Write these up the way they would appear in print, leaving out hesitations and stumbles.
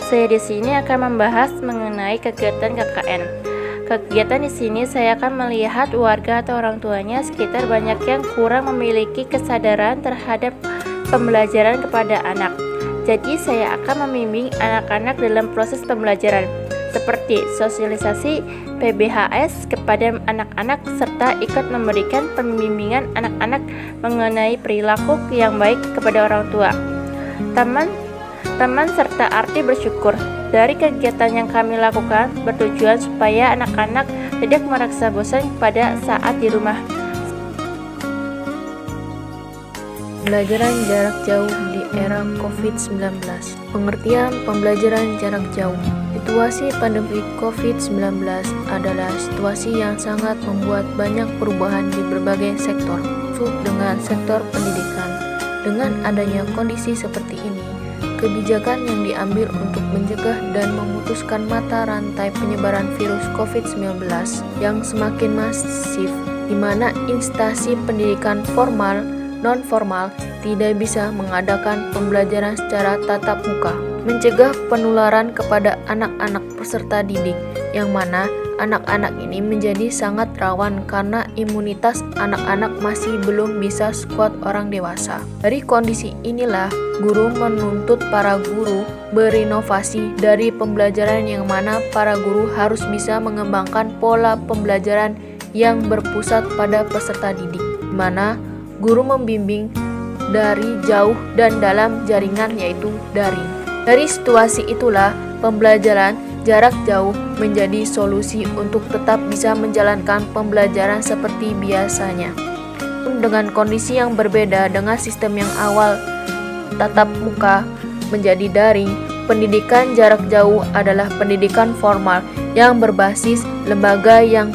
Saya di sini akan membahas mengenai kegiatan KKN. Kegiatan di sini saya akan melihat warga atau orang tuanya sekitar banyak yang kurang memiliki kesadaran terhadap pembelajaran kepada anak. Jadi saya akan membimbing anak-anak dalam proses pembelajaran, seperti sosialisasi PBHS kepada anak-anak serta ikut memberikan pembimbingan anak-anak mengenai perilaku yang baik kepada orang tua. Teman serta arti bersyukur. Dari kegiatan yang kami lakukan bertujuan supaya anak-anak tidak merasa bosan pada saat di rumah. Pembelajaran jarak jauh di era COVID-19. Pengertian pembelajaran jarak jauh. Situasi pandemi COVID-19 adalah situasi yang sangat membuat banyak perubahan di berbagai sektor, termasuk dengan sektor pendidikan. Dengan adanya kondisi seperti ini, kebijakan yang diambil untuk mencegah dan memutuskan mata rantai penyebaran virus COVID-19 yang semakin masif, di mana instansi pendidikan formal, non-formal tidak bisa mengadakan pembelajaran secara tatap muka, mencegah penularan kepada anak-anak peserta didik, yang mana anak-anak ini menjadi sangat rawan karena imunitas anak-anak masih belum bisa sekuat orang dewasa. Dari kondisi inilah, guru menuntut para guru berinovasi dari pembelajaran yang mana para guru harus bisa mengembangkan pola pembelajaran yang berpusat pada peserta didik, di mana guru membimbing dari jauh dan dalam jaringan yaitu daring. Dari situasi itulah pembelajaran jarak jauh menjadi solusi untuk tetap bisa menjalankan pembelajaran seperti biasanya. Dengan kondisi yang berbeda dengan sistem yang awal tatap muka menjadi daring, pendidikan jarak jauh adalah pendidikan formal yang berbasis lembaga yang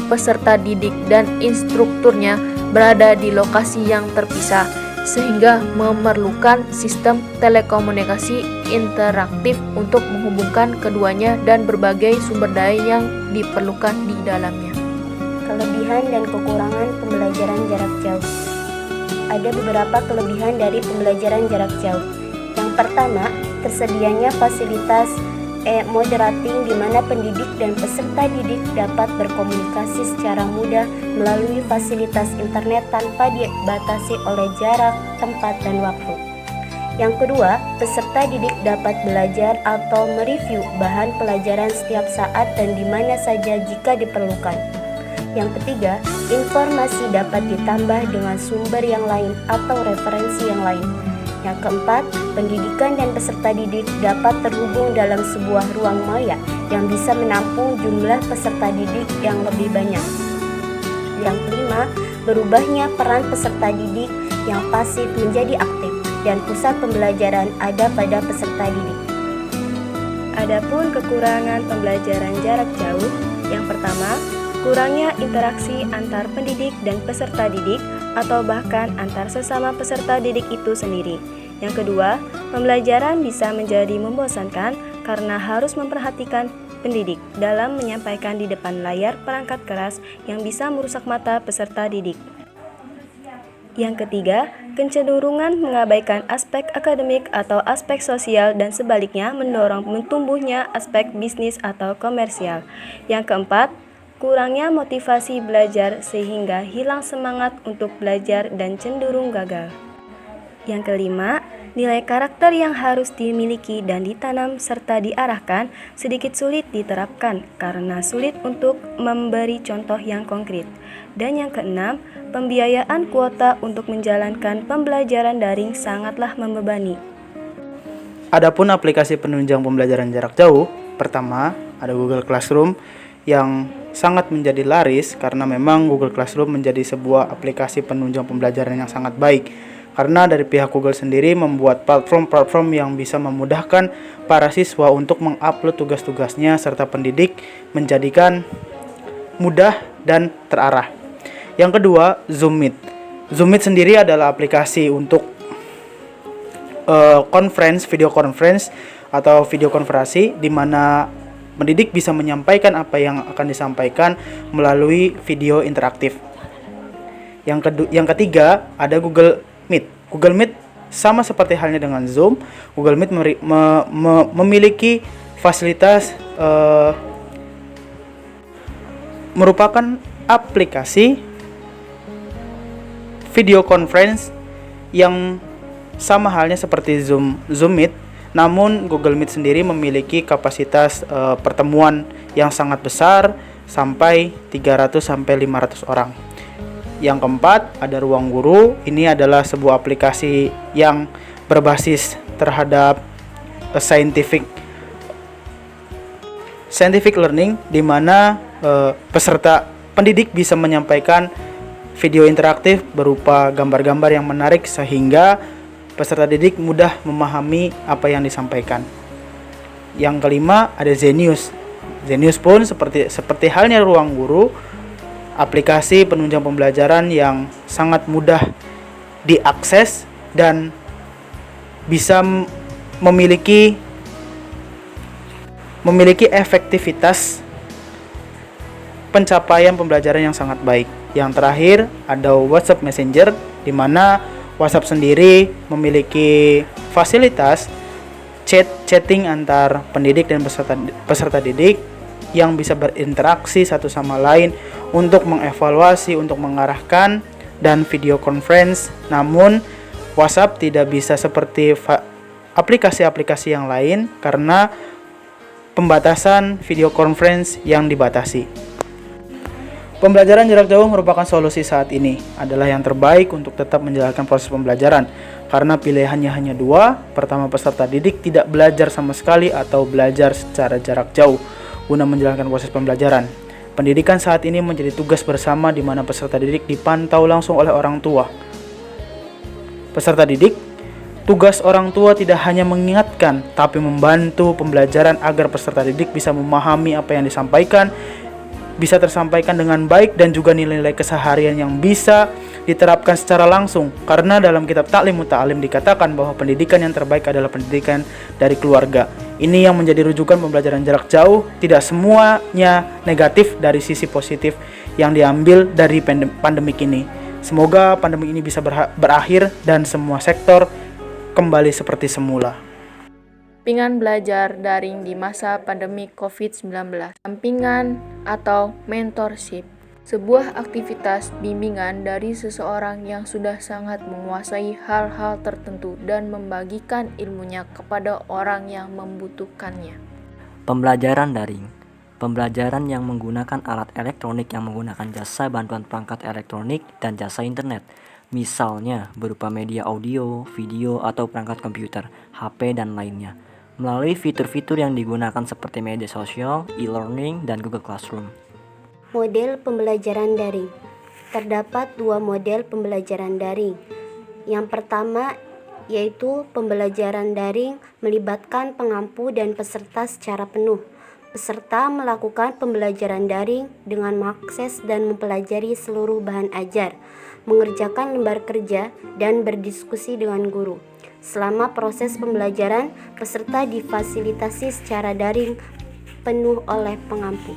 peserta didik dan instrukturnya berada di lokasi yang terpisah, sehingga memerlukan sistem telekomunikasi interaktif untuk menghubungkan keduanya dan berbagai sumber daya yang diperlukan di dalamnya. Kelebihan dan kekurangan pembelajaran jarak jauh. Ada beberapa kelebihan dari pembelajaran jarak jauh. Yang pertama, tersedianya fasilitas moderating di mana pendidik dan peserta didik dapat berkomunikasi secara mudah melalui fasilitas internet tanpa dibatasi oleh jarak, tempat, dan waktu. Yang kedua, peserta didik dapat belajar atau mereview bahan pelajaran setiap saat dan di mana saja jika diperlukan. Yang ketiga, informasi dapat ditambah dengan sumber yang lain atau referensi yang lain. Yang keempat, pendidikan dan peserta didik dapat terhubung dalam sebuah ruang maya yang bisa menampung jumlah peserta didik yang lebih banyak. Yang kelima, berubahnya peran peserta didik yang pasif menjadi aktif dan pusat pembelajaran ada pada peserta didik. Adapun kekurangan pembelajaran jarak jauh, yang pertama, kurangnya interaksi antar pendidik dan peserta didik atau bahkan antar sesama peserta didik itu sendiri. Yang kedua, pembelajaran bisa menjadi membosankan karena harus memperhatikan pendidik dalam menyampaikan di depan layar perangkat keras yang bisa merusak mata peserta didik. Yang ketiga, kecenderungan mengabaikan aspek akademik atau aspek sosial dan sebaliknya mendorong tumbuhnya aspek bisnis atau komersial. Yang keempat, kurangnya motivasi belajar sehingga hilang semangat untuk belajar dan cenderung gagal. Yang kelima, nilai karakter yang harus dimiliki dan ditanam serta diarahkan sedikit sulit diterapkan karena sulit untuk memberi contoh yang konkret. Dan yang keenam, pembiayaan kuota untuk menjalankan pembelajaran daring sangatlah membebani. Adapun aplikasi penunjang pembelajaran jarak jauh, pertama ada Google Classroom yang sangat menjadi laris karena memang Google Classroom menjadi sebuah aplikasi penunjang pembelajaran yang sangat baik. Karena dari pihak Google sendiri membuat platform-platform yang bisa memudahkan para siswa untuk mengupload tugas-tugasnya serta pendidik menjadikan mudah dan terarah. Yang kedua, Zoom Meet. Zoom Meet sendiri adalah aplikasi untuk video conference atau video konferensi di mana pendidik bisa menyampaikan apa yang akan disampaikan melalui video interaktif. Yang ketiga ada Google Meet. Google Meet sama seperti halnya dengan Zoom, Google Meet memiliki fasilitas merupakan aplikasi video conference yang sama halnya seperti Zoom Meet. Namun Google Meet sendiri memiliki kapasitas pertemuan yang sangat besar sampai 300 sampai 500 orang. Yang keempat, ada Ruang Guru. Ini adalah sebuah aplikasi yang berbasis terhadap scientific learning, di mana peserta pendidik bisa menyampaikan video interaktif berupa gambar-gambar yang menarik sehingga peserta didik mudah memahami apa yang disampaikan. Yang kelima, ada Zenius. Zenius pun seperti halnya Ruang Guru, aplikasi penunjang pembelajaran yang sangat mudah diakses dan bisa memiliki efektivitas pencapaian pembelajaran yang sangat baik. Yang terakhir ada WhatsApp Messenger, di mana WhatsApp sendiri memiliki fasilitas chatting antar pendidik dan peserta didik yang bisa berinteraksi satu sama lain untuk mengevaluasi, untuk mengarahkan, dan video conference. Namun WhatsApp tidak bisa seperti aplikasi-aplikasi yang lain karena pembatasan video conference yang dibatasi. Pembelajaran jarak jauh merupakan solusi saat ini, adalah yang terbaik untuk tetap menjalankan proses pembelajaran karena pilihannya hanya dua. Pertama, peserta didik tidak belajar sama sekali atau belajar secara jarak jauh guna menjalankan proses pembelajaran. Pendidikan saat ini menjadi tugas bersama di mana peserta didik dipantau langsung oleh orang tua. Peserta didik, tugas orang tua tidak hanya mengingatkan tapi membantu pembelajaran agar peserta didik bisa memahami apa yang disampaikan, bisa tersampaikan dengan baik, dan juga nilai-nilai keseharian yang bisa diterapkan secara langsung. Karena dalam kitab Ta'lim Muta'alim dikatakan bahwa pendidikan yang terbaik adalah pendidikan dari keluarga. Ini yang menjadi rujukan pembelajaran jarak jauh. Tidak semuanya negatif, dari sisi positif yang diambil dari pandemik ini. Semoga pandemi ini bisa berakhir dan semua sektor kembali seperti semula. Bimbingan belajar daring di masa pandemi COVID-19. Dampingan atau mentorship, sebuah aktivitas bimbingan dari seseorang yang sudah sangat menguasai hal-hal tertentu dan membagikan ilmunya kepada orang yang membutuhkannya. Pembelajaran daring, pembelajaran yang menggunakan alat elektronik yang menggunakan jasa bantuan perangkat elektronik dan jasa internet, misalnya berupa media audio, video, atau perangkat komputer, HP, dan lainnya, melalui fitur-fitur yang digunakan seperti media sosial, e-learning, dan Google Classroom. Model pembelajaran daring. Terdapat dua model pembelajaran daring. Yang pertama yaitu pembelajaran daring melibatkan pengampu dan peserta secara penuh. Peserta melakukan pembelajaran daring dengan mengakses dan mempelajari seluruh bahan ajar, mengerjakan lembar kerja, dan berdiskusi dengan guru. Selama proses pembelajaran, peserta difasilitasi secara daring penuh oleh pengampu.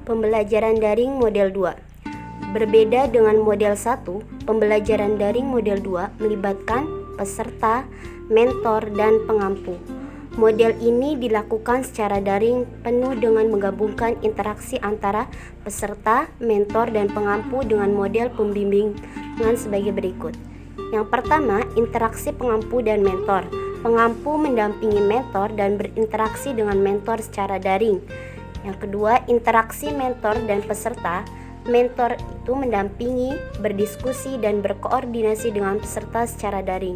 Pembelajaran daring model 2. Berbeda dengan model 1, pembelajaran daring model 2 melibatkan peserta, mentor, dan pengampu. Model ini dilakukan secara daring penuh dengan menggabungkan interaksi antara peserta, mentor, dan pengampu dengan model pembimbingan sebagai berikut. Yang pertama, interaksi pengampu dan mentor. Pengampu mendampingi mentor dan berinteraksi dengan mentor secara daring. Yang kedua, interaksi mentor dan peserta. Mentor itu mendampingi, berdiskusi, dan berkoordinasi dengan peserta secara daring.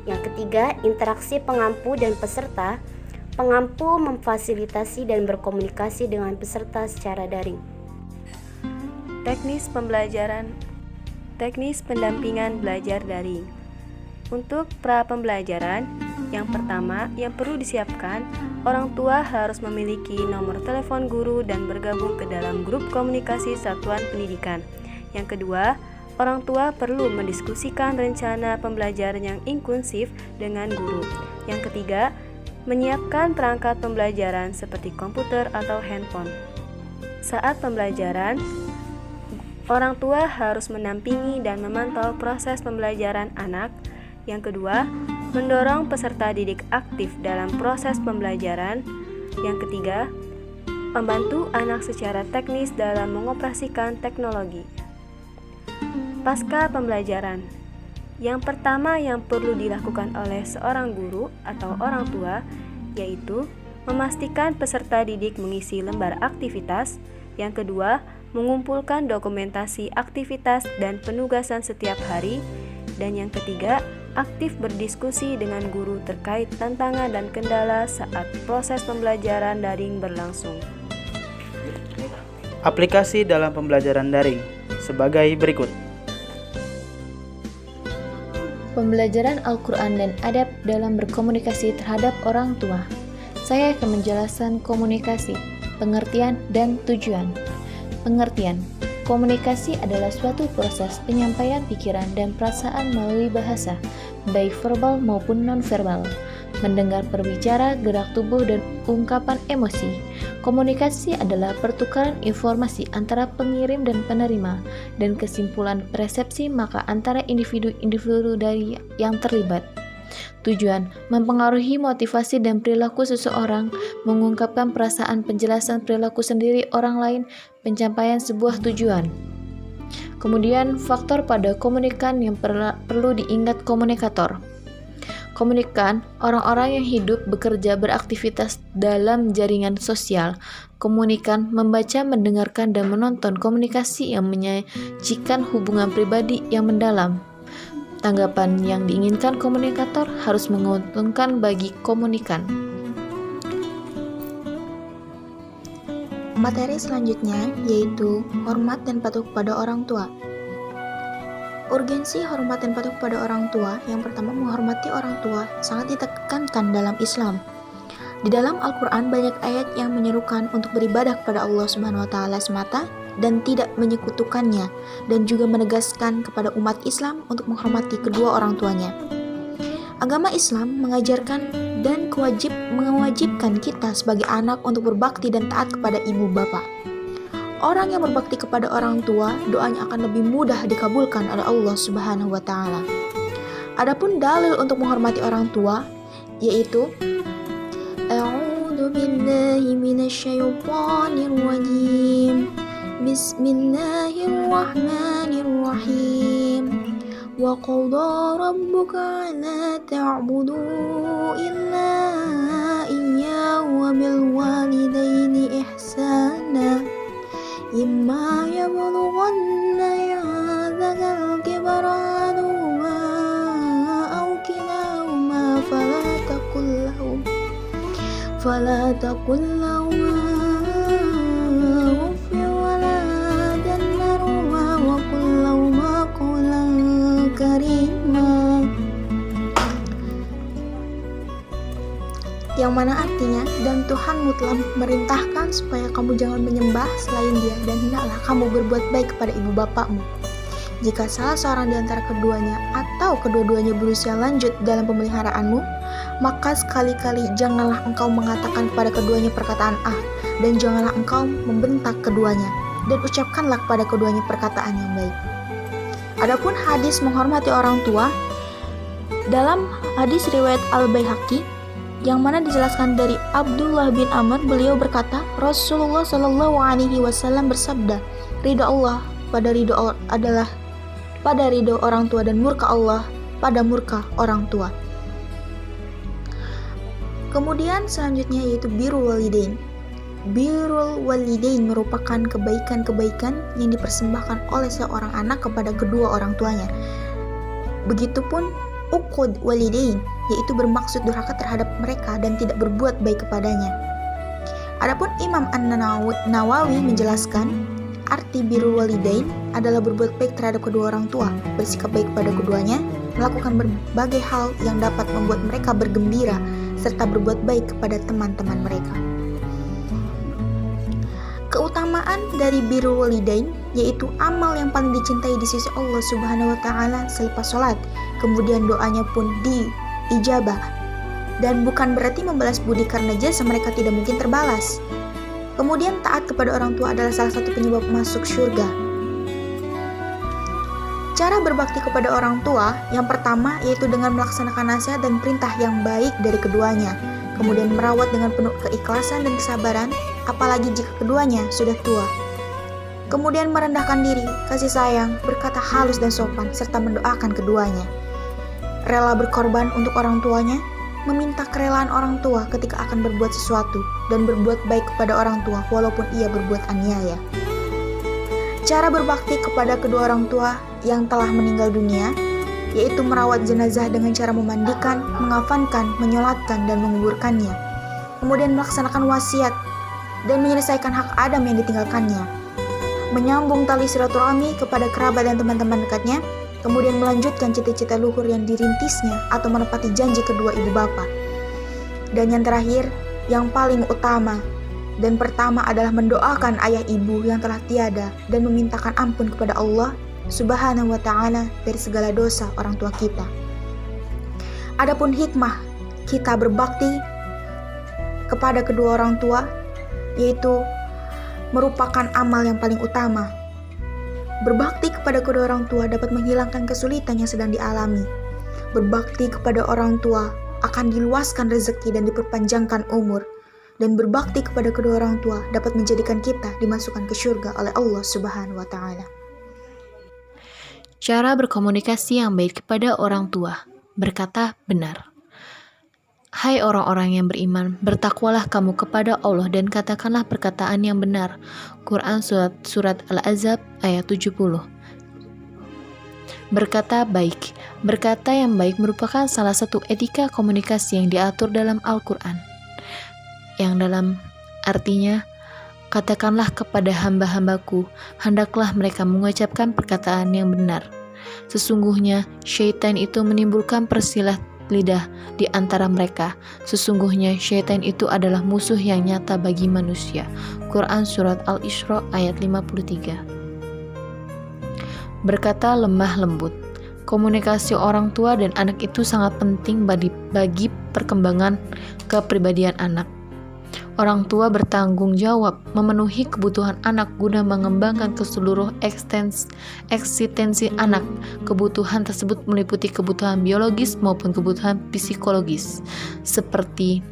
Yang ketiga, interaksi pengampu dan peserta. Pengampu memfasilitasi dan berkomunikasi dengan peserta secara daring. Teknis pendampingan belajar daring. Untuk pra pembelajaran, yang pertama yang perlu disiapkan, orang tua harus memiliki nomor telepon guru dan bergabung ke dalam grup komunikasi satuan pendidikan. Yang kedua, orang tua perlu mendiskusikan rencana pembelajaran yang inklusif dengan guru. Yang ketiga, menyiapkan perangkat pembelajaran seperti komputer atau handphone. Saat pembelajaran, orang tua harus mendampingi dan memantau proses pembelajaran anak Yang kedua, mendorong peserta didik aktif dalam proses pembelajaran. Yang ketiga, membantu anak secara teknis dalam mengoperasikan teknologi. Pasca pembelajaran, yang pertama yang perlu dilakukan oleh seorang guru atau orang tua yaitu memastikan peserta didik mengisi lembar aktivitas. Yang kedua, mengumpulkan dokumentasi aktivitas dan penugasan setiap hari. Dan yang ketiga, aktif berdiskusi dengan guru terkait tantangan dan kendala saat proses pembelajaran daring berlangsung. Aplikasi dalam pembelajaran daring sebagai berikut. Pembelajaran Al-Quran dan adab dalam berkomunikasi terhadap orang tua. Saya akan menjelaskan komunikasi, pengertian, dan tujuan. Pengertian. Komunikasi adalah suatu proses penyampaian pikiran dan perasaan melalui bahasa, baik verbal maupun non-verbal. Mendengar berbicara, gerak tubuh, dan ungkapan emosi. Komunikasi adalah pertukaran informasi antara pengirim dan penerima, dan kesimpulan persepsi maka antara individu-individu dari yang terlibat. Tujuan, mempengaruhi motivasi dan perilaku seseorang, mengungkapkan perasaan, penjelasan perilaku sendiri orang lain, pencapaian sebuah tujuan. Kemudian, faktor pada komunikan yang perlu diingat komunikator. Komunikan, orang-orang yang hidup, bekerja, beraktivitas dalam jaringan sosial. Komunikan, membaca, mendengarkan, dan menonton komunikasi yang menyajikan hubungan pribadi yang mendalam. Tanggapan yang diinginkan komunikator harus menguntungkan bagi komunikan. Materi selanjutnya yaitu hormat dan patuh kepada orang tua. Urgensi hormat dan patuh kepada orang tua. Yang pertama, menghormati orang tua sangat ditekankan dalam Islam. Di dalam Al-Quran banyak ayat yang menyerukan untuk beribadah kepada Allah Subhanahu wa Ta'ala semata dan tidak menyekutukannya, dan juga menegaskan kepada umat Islam untuk menghormati kedua orang tuanya. Agama Islam mengajarkan dan mewajibkan kita sebagai anak untuk berbakti dan taat kepada ibu bapa. Orang yang berbakti kepada orang tua, doanya akan lebih mudah dikabulkan oleh Allah Subhanahu wa Ta'ala. Adapun dalil untuk menghormati orang tua yaitu A'udzu billahi minasyaitonir rajim. Bismillahirrahmanirrahim. Wa qada rabbuka la ta'budu illa iyyahu wa bil walidaini ihsana. Imma yablughanna ya'dhakal kibara ahaduhuma aw kilahuma fala taqul lahuma uffin wa la tanharhuma wa qul lahuma qawlan karima. Yang mana artinya, dan Tuhanmu telah memerintahkan supaya kamu jangan menyembah selain Dia, dan hendaklah kamu berbuat baik kepada ibu bapakmu. Jika salah seorang di antara keduanya atau kedua-duanya berusia lanjut dalam pemeliharaanmu, maka sekali-kali janganlah engkau mengatakan kepada keduanya perkataan dan janganlah engkau membentak keduanya, dan ucapkanlah kepada keduanya perkataan yang baik. Adapun hadis menghormati orang tua, dalam hadis riwayat Al-Baihaqi yang mana dijelaskan dari Abdullah bin Amr, beliau berkata, Rasulullah Shallallahu Alaihi Wasallam bersabda, ridho Allah pada ridho adalah pada ridho orang tua, dan murka Allah pada murka orang tua. Kemudian selanjutnya yaitu birrul walidain. Birrul walidain merupakan kebaikan-kebaikan yang dipersembahkan oleh seorang anak kepada kedua orang tuanya. Begitupun uqud walidain, yaitu bermaksud durhaka terhadap mereka dan tidak berbuat baik kepadanya. Adapun Imam An-Nawawi menjelaskan, arti birrul walidain adalah berbuat baik terhadap kedua orang tua, bersikap baik pada keduanya, melakukan berbagai hal yang dapat membuat mereka bergembira, serta berbuat baik kepada teman-teman mereka. Keutamaan dari birrul walidain yaitu amal yang paling dicintai di sisi Allah Subhanahu wa Ta'ala selepas sholat. Kemudian doanya pun diijabah, dan bukan berarti membalas budi karena jasa mereka tidak mungkin terbalas. Kemudian taat kepada orang tua adalah salah satu penyebab masuk surga. Cara berbakti kepada orang tua yang pertama yaitu dengan melaksanakan nasihat dan perintah yang baik dari keduanya, kemudian merawat dengan penuh keikhlasan dan kesabaran, apalagi jika keduanya sudah tua. Kemudian merendahkan diri, kasih sayang, berkata halus dan sopan, serta mendoakan keduanya. Rela berkorban untuk orang tuanya, meminta kerelaan orang tua ketika akan berbuat sesuatu, dan berbuat baik kepada orang tua walaupun ia berbuat aniaya. Cara berbakti kepada kedua orang tua yang telah meninggal dunia, yaitu merawat jenazah dengan cara memandikan, mengafankan, menyolatkan, dan menguburkannya. Kemudian melaksanakan wasiat dan menyelesaikan hak Adam yang ditinggalkannya. Menyambung tali silaturahmi kepada kerabat dan teman-teman dekatnya, kemudian melanjutkan cita-cita luhur yang dirintisnya atau menepati janji kedua ibu bapa. Dan yang terakhir, yang paling utama dan pertama adalah mendoakan ayah ibu yang telah tiada dan memintakan ampun kepada Allah Subhanahu wa ta'ala dari segala dosa orang tua kita. Adapun hikmah kita berbakti kepada kedua orang tua yaitu merupakan amal yang paling utama. Berbakti kepada kedua orang tua dapat menghilangkan kesulitan yang sedang dialami. Berbakti kepada orang tua akan diluaskan rezeki dan diperpanjangkan umur. Dan berbakti kepada kedua orang tua dapat menjadikan kita dimasukkan ke surga oleh Allah Subhanahu wa ta'ala. Cara berkomunikasi yang baik kepada orang tua, berkata benar. Hai orang-orang yang beriman, bertakwalah kamu kepada Allah dan katakanlah perkataan yang benar. Quran surat Al-Ahzab ayat 70. Berkata baik. Berkata yang baik merupakan salah satu etika komunikasi yang diatur dalam Al-Quran. Yang dalam artinya, katakanlah kepada hamba-hambaku, hendaklah mereka mengucapkan perkataan yang benar. Sesungguhnya syaitan itu menimbulkan persilah lidah di antara mereka. Sesungguhnya syaitan itu adalah musuh yang nyata bagi manusia. Quran surat Al-Isra ayat 53. Berkata lemah lembut. Komunikasi orang tua dan anak itu sangat penting bagi perkembangan kepribadian anak. Orang tua bertanggung jawab memenuhi kebutuhan anak guna mengembangkan keseluruh eksistensi anak. Kebutuhan tersebut meliputi kebutuhan biologis maupun kebutuhan psikologis, seperti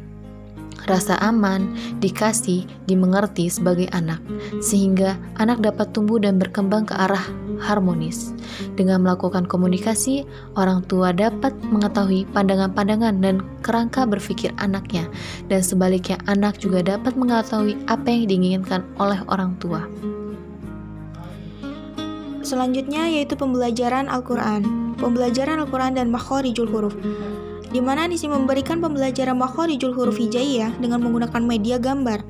rasa aman, dikasih, dimengerti sebagai anak, sehingga anak dapat tumbuh dan berkembang ke arah harmonis. Dengan melakukan komunikasi, orang tua dapat mengetahui pandangan-pandangan dan kerangka berpikir anaknya, dan sebaliknya anak juga dapat mengetahui apa yang diinginkan oleh orang tua. Selanjutnya yaitu pembelajaran Al-Quran. Pembelajaran Al-Quran dan makhorijul huruf, di mana di sini memberikan pembelajaran makhorijul huruf hijaiyah dengan menggunakan media gambar.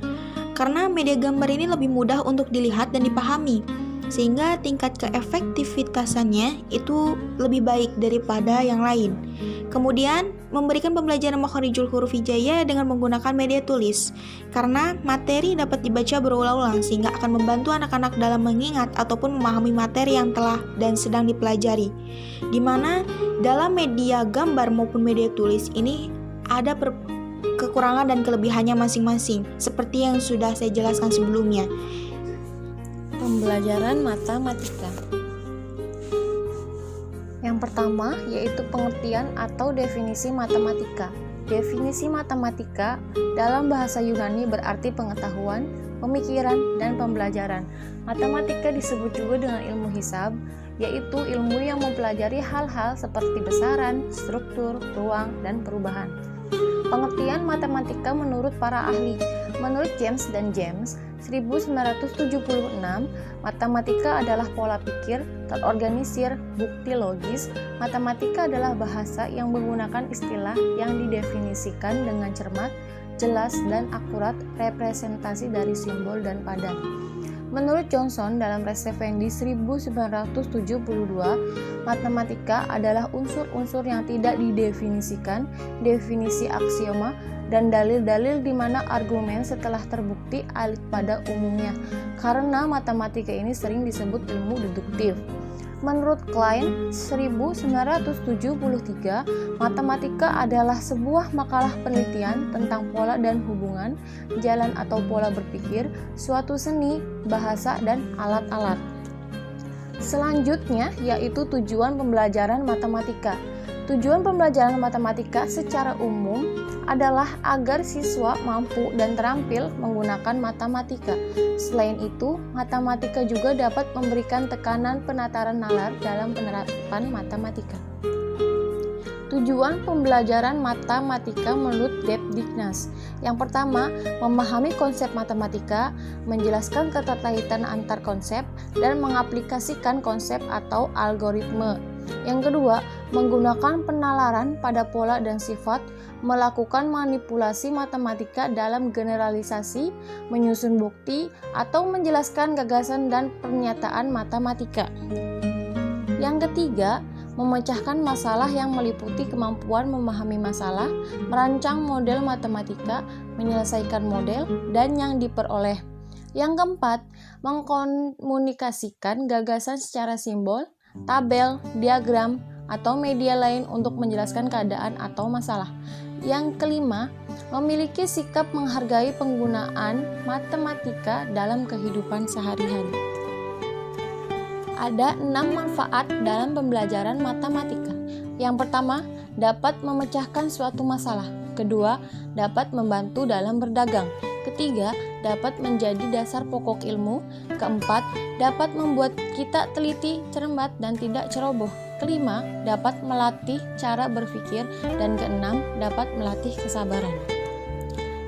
Karena media gambar ini lebih mudah untuk dilihat dan dipahami, sehingga tingkat keefektivitasannya itu lebih baik daripada yang lain. Kemudian memberikan pembelajaran makhorijul huruf hijaiyah dengan menggunakan media tulis, karena materi dapat dibaca berulang-ulang sehingga akan membantu anak-anak dalam mengingat ataupun memahami materi yang telah dan sedang dipelajari. Di mana dalam media gambar maupun media tulis ini ada kekurangan dan kelebihannya masing-masing, seperti yang sudah saya jelaskan sebelumnya. Pembelajaran matematika. Yang pertama yaitu pengertian atau definisi matematika. Definisi matematika dalam bahasa Yunani berarti pengetahuan, pemikiran, dan pembelajaran. Matematika disebut juga dengan ilmu hisab, yaitu ilmu yang mempelajari hal-hal seperti besaran, struktur, ruang, dan perubahan. Pengertian matematika menurut para ahli. Menurut James dan James, 1976, matematika adalah pola pikir, terorganisir, bukti logis. Matematika adalah bahasa yang menggunakan istilah yang didefinisikan dengan cermat, jelas, dan akurat representasi dari simbol dan padan. Menurut Johnson dalam Resefendi 1972, matematika adalah unsur-unsur yang tidak didefinisikan, definisi aksioma, dan dalil-dalil di mana argumen setelah terbukti alik pada umumnya, karena matematika ini sering disebut ilmu deduktif. Menurut Klein 1973, matematika adalah sebuah makalah penelitian tentang pola dan hubungan, jalan atau pola berpikir, suatu seni, bahasa, dan alat-alat. Selanjutnya yaitu tujuan pembelajaran matematika. Tujuan pembelajaran matematika secara umum adalah agar siswa mampu dan terampil menggunakan matematika. Selain itu, matematika juga dapat memberikan tekanan penataran nalar dalam penerapan matematika. Tujuan pembelajaran matematika menurut Debdignas. Yang pertama, memahami konsep matematika, menjelaskan keterkaitan antar konsep, dan mengaplikasikan konsep atau algoritme. Yang kedua, menggunakan penalaran pada pola dan sifat, melakukan manipulasi matematika dalam generalisasi, menyusun bukti, atau menjelaskan gagasan dan pernyataan matematika. Yang ketiga, memecahkan masalah yang meliputi kemampuan memahami masalah, merancang model matematika, menyelesaikan model, dan yang diperoleh. Yang keempat, mengkomunikasikan gagasan secara simbol, tabel, diagram, atau media lain untuk menjelaskan keadaan atau masalah. Yang kelima, memiliki sikap menghargai penggunaan matematika dalam kehidupan sehari-hari. Ada 6 manfaat dalam pembelajaran matematika. Yang pertama, dapat memecahkan suatu masalah. Kedua, dapat membantu dalam berdagang. Ketiga, dapat menjadi dasar pokok ilmu. Keempat, dapat membuat kita teliti, cermat, dan tidak ceroboh. Kelima, dapat melatih cara berpikir. Dan keenam, dapat melatih kesabaran.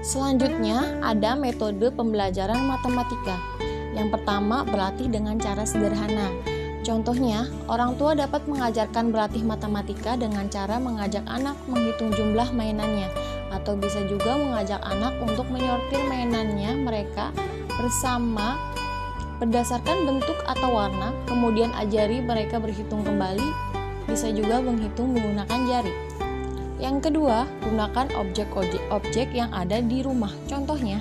Selanjutnya, ada metode pembelajaran matematika. Yang pertama, berlatih dengan cara sederhana. Contohnya, orang tua dapat mengajarkan berlatih matematika dengan cara mengajak anak menghitung jumlah mainannya, atau bisa juga mengajak anak untuk menyortir mainannya mereka bersama berdasarkan bentuk atau warna, kemudian ajari mereka berhitung kembali, bisa juga menghitung menggunakan jari. Yang kedua, gunakan objek-objek yang ada di rumah. Contohnya,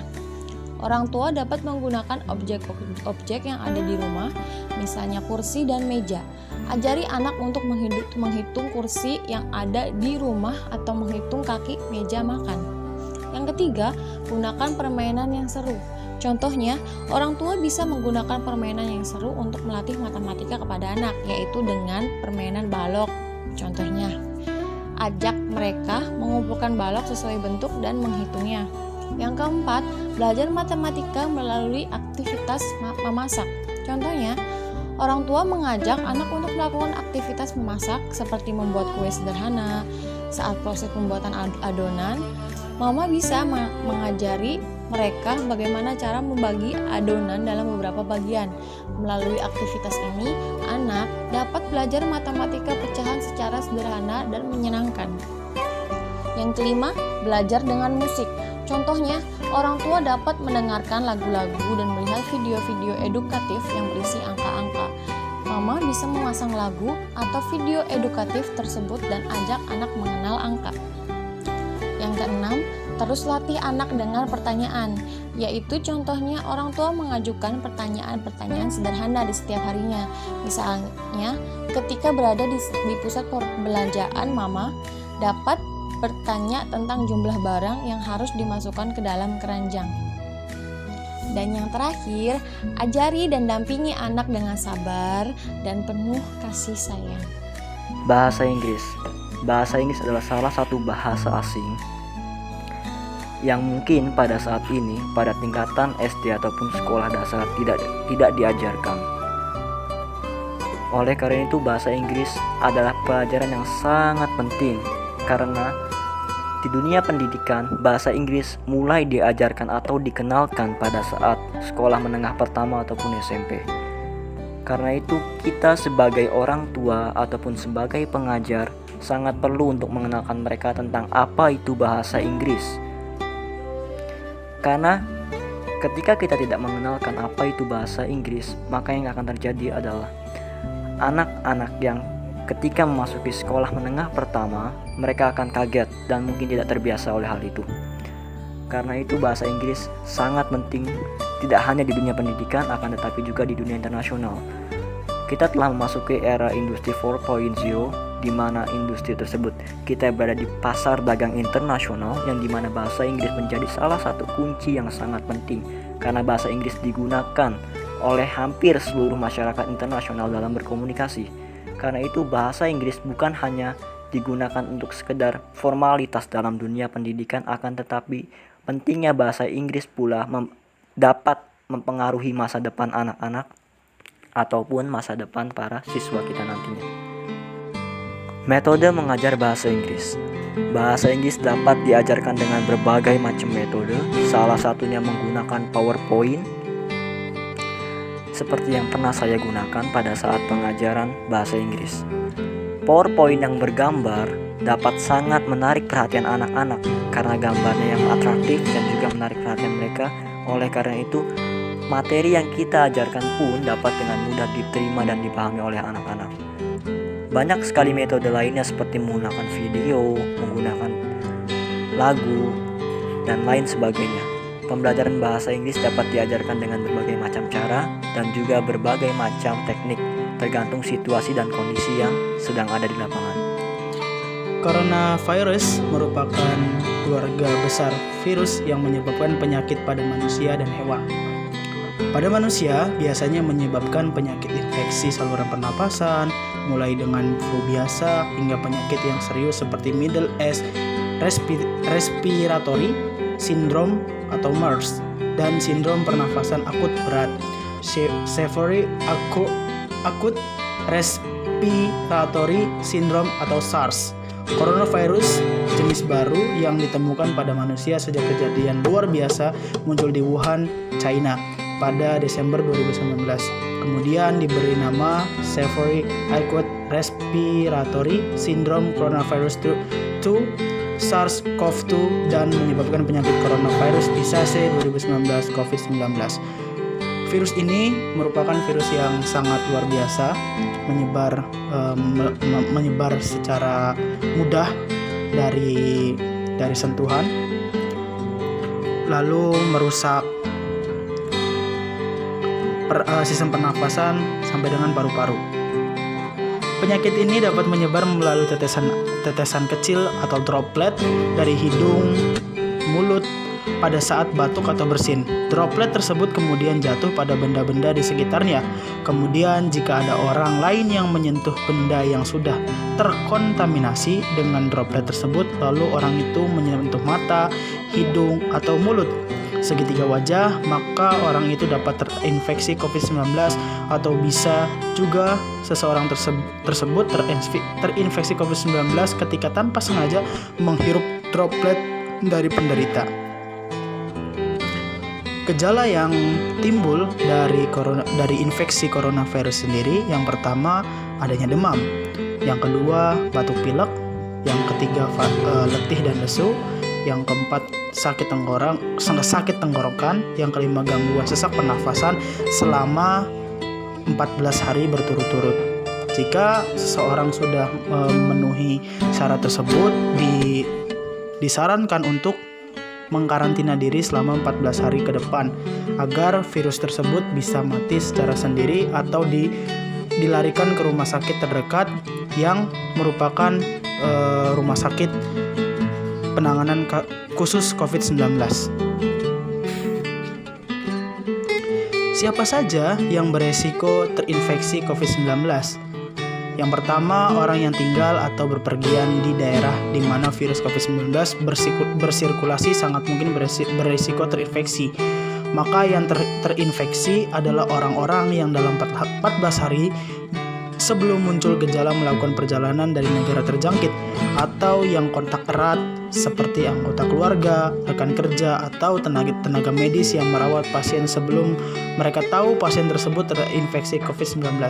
orang tua dapat menggunakan objek-objek yang ada di rumah, misalnya kursi dan meja. Ajari anak untuk menghitung kursi yang ada di rumah atau menghitung kaki meja makan. Yang ketiga, gunakan permainan yang seru. Contohnya, orang tua bisa menggunakan permainan yang seru untuk melatih matematika kepada anak, yaitu dengan permainan balok. Contohnya, ajak mereka mengumpulkan balok sesuai bentuk dan menghitungnya. Yang keempat, belajar matematika melalui aktivitas memasak. Contohnya, orang tua mengajak anak untuk melakukan aktivitas memasak seperti membuat kue sederhana. Saat proses pembuatan adonan, mama bisa mengajari mereka bagaimana cara membagi adonan dalam beberapa bagian. Melalui aktivitas ini, anak dapat belajar matematika pecahan secara sederhana dan menyenangkan. Yang kelima, belajar dengan musik. Contohnya, orang tua dapat mendengarkan lagu-lagu dan melihat video-video edukatif yang berisi angka-angka. Mama bisa memasang lagu atau video edukatif tersebut dan ajak anak mengenal angka. Yang keenam, terus latih anak dengan pertanyaan, yaitu contohnya orang tua mengajukan pertanyaan-pertanyaan sederhana di setiap harinya. Misalnya, ketika berada di pusat perbelanjaan, mama dapat bertanya tentang jumlah barang yang harus dimasukkan ke dalam keranjang. Dan yang terakhir, ajari dan dampingi anak dengan sabar dan penuh kasih sayang. Bahasa Inggris. Bahasa Inggris adalah salah satu bahasa asing yang mungkin pada saat ini pada tingkatan SD ataupun sekolah dasar tidak diajarkan. Oleh karena itu, bahasa Inggris adalah pelajaran yang sangat penting karena di dunia pendidikan, bahasa Inggris mulai diajarkan atau dikenalkan pada saat sekolah menengah pertama ataupun SMP. Karena itu, kita sebagai orang tua ataupun sebagai pengajar sangat perlu untuk mengenalkan mereka tentang apa itu bahasa Inggris. Karena ketika kita tidak mengenalkan apa itu bahasa Inggris, maka yang akan terjadi adalah anak-anak yang ketika memasuki sekolah menengah pertama, mereka akan kaget dan mungkin tidak terbiasa oleh hal itu. Karena itu, bahasa Inggris sangat penting tidak hanya di dunia pendidikan, akan tetapi juga di dunia internasional. Kita telah memasuki era industri 4.0, di mana industri tersebut kita berada di pasar dagang internasional, yang dimana bahasa Inggris menjadi salah satu kunci yang sangat penting, karena bahasa Inggris digunakan oleh hampir seluruh masyarakat internasional dalam berkomunikasi. Karena itu bahasa Inggris bukan hanya digunakan untuk sekedar formalitas dalam dunia pendidikan, akan tetapi pentingnya bahasa Inggris pula dapat mempengaruhi masa depan anak-anak ataupun masa depan para siswa kita nantinya. Metode mengajar bahasa Inggris. Bahasa Inggris dapat diajarkan dengan berbagai macam metode, salah satunya menggunakan PowerPoint, seperti yang pernah saya gunakan pada saat pengajaran bahasa Inggris. PowerPoint yang bergambar dapat sangat menarik perhatian anak-anak karena gambarnya yang atraktif dan juga menarik perhatian mereka. Oleh karena itu, materi yang kita ajarkan pun dapat dengan mudah diterima dan dipahami oleh anak-anak. Banyak sekali metode lainnya seperti menggunakan video, menggunakan lagu, dan lain sebagainya. Pembelajaran bahasa Inggris dapat diajarkan dengan berbagai macam cara dan juga berbagai macam teknik, tergantung situasi dan kondisi yang sedang ada di lapangan. Coronavirus merupakan keluarga besar virus yang menyebabkan penyakit pada manusia dan hewan. Pada manusia biasanya menyebabkan penyakit infeksi saluran pernapasan, mulai dengan flu biasa hingga penyakit yang serius seperti Middle East Respiratory Syndrome atau MERS, dan sindrom pernafasan akut berat Severe Acute Respiratory Syndrome atau SARS. Coronavirus jenis baru yang ditemukan pada manusia sejak kejadian luar biasa muncul di Wuhan, China pada Desember 2019. Kemudian diberi nama Severe Acute Respiratory Syndrome Coronavirus 2 SARS-CoV-2 dan menyebabkan penyakit coronavirus disease 2019 COVID-19. Virus ini merupakan virus yang sangat luar biasa, menyebar secara mudah dari sentuhan, lalu merusak sistem pernafasan sampai dengan paru-paru. Penyakit ini dapat menyebar melalui tetesan kecil atau droplet dari hidung, mulut pada saat batuk atau bersin. Droplet tersebut kemudian jatuh pada benda-benda di sekitarnya. Kemudian jika ada orang lain yang menyentuh benda yang sudah terkontaminasi dengan droplet tersebut, lalu orang itu menyentuh mata, hidung, atau mulut segitiga wajah, maka orang itu dapat terinfeksi COVID-19, atau bisa juga seseorang tersebut terinfeksi COVID-19 ketika tanpa sengaja menghirup droplet dari penderita. Gejala yang timbul dari infeksi coronavirus sendiri, yang pertama adanya demam, yang kedua batuk pilek, yang ketiga letih dan lesu, yang keempat sakit tenggorokan, yang kelima gangguan sesak pernafasan selama 14 hari berturut-turut. Jika seseorang sudah memenuhi syarat tersebut, disarankan untuk mengkarantina diri selama 14 hari ke depan agar virus tersebut bisa mati secara sendiri atau dilarikan ke rumah sakit terdekat yang merupakan rumah sakit penanganan khusus COVID-19. Siapa saja yang beresiko terinfeksi COVID-19? Yang pertama, orang yang tinggal atau berpergian di daerah di mana virus COVID-19 bersirkulasi sangat mungkin beresiko terinfeksi. Maka yang terinfeksi adalah orang-orang yang dalam 14 hari sebelum muncul gejala melakukan perjalanan dari negara terjangkit, atau yang kontak erat seperti anggota keluarga, rekan kerja, atau tenaga medis yang merawat pasien sebelum mereka tahu pasien tersebut terinfeksi COVID-19.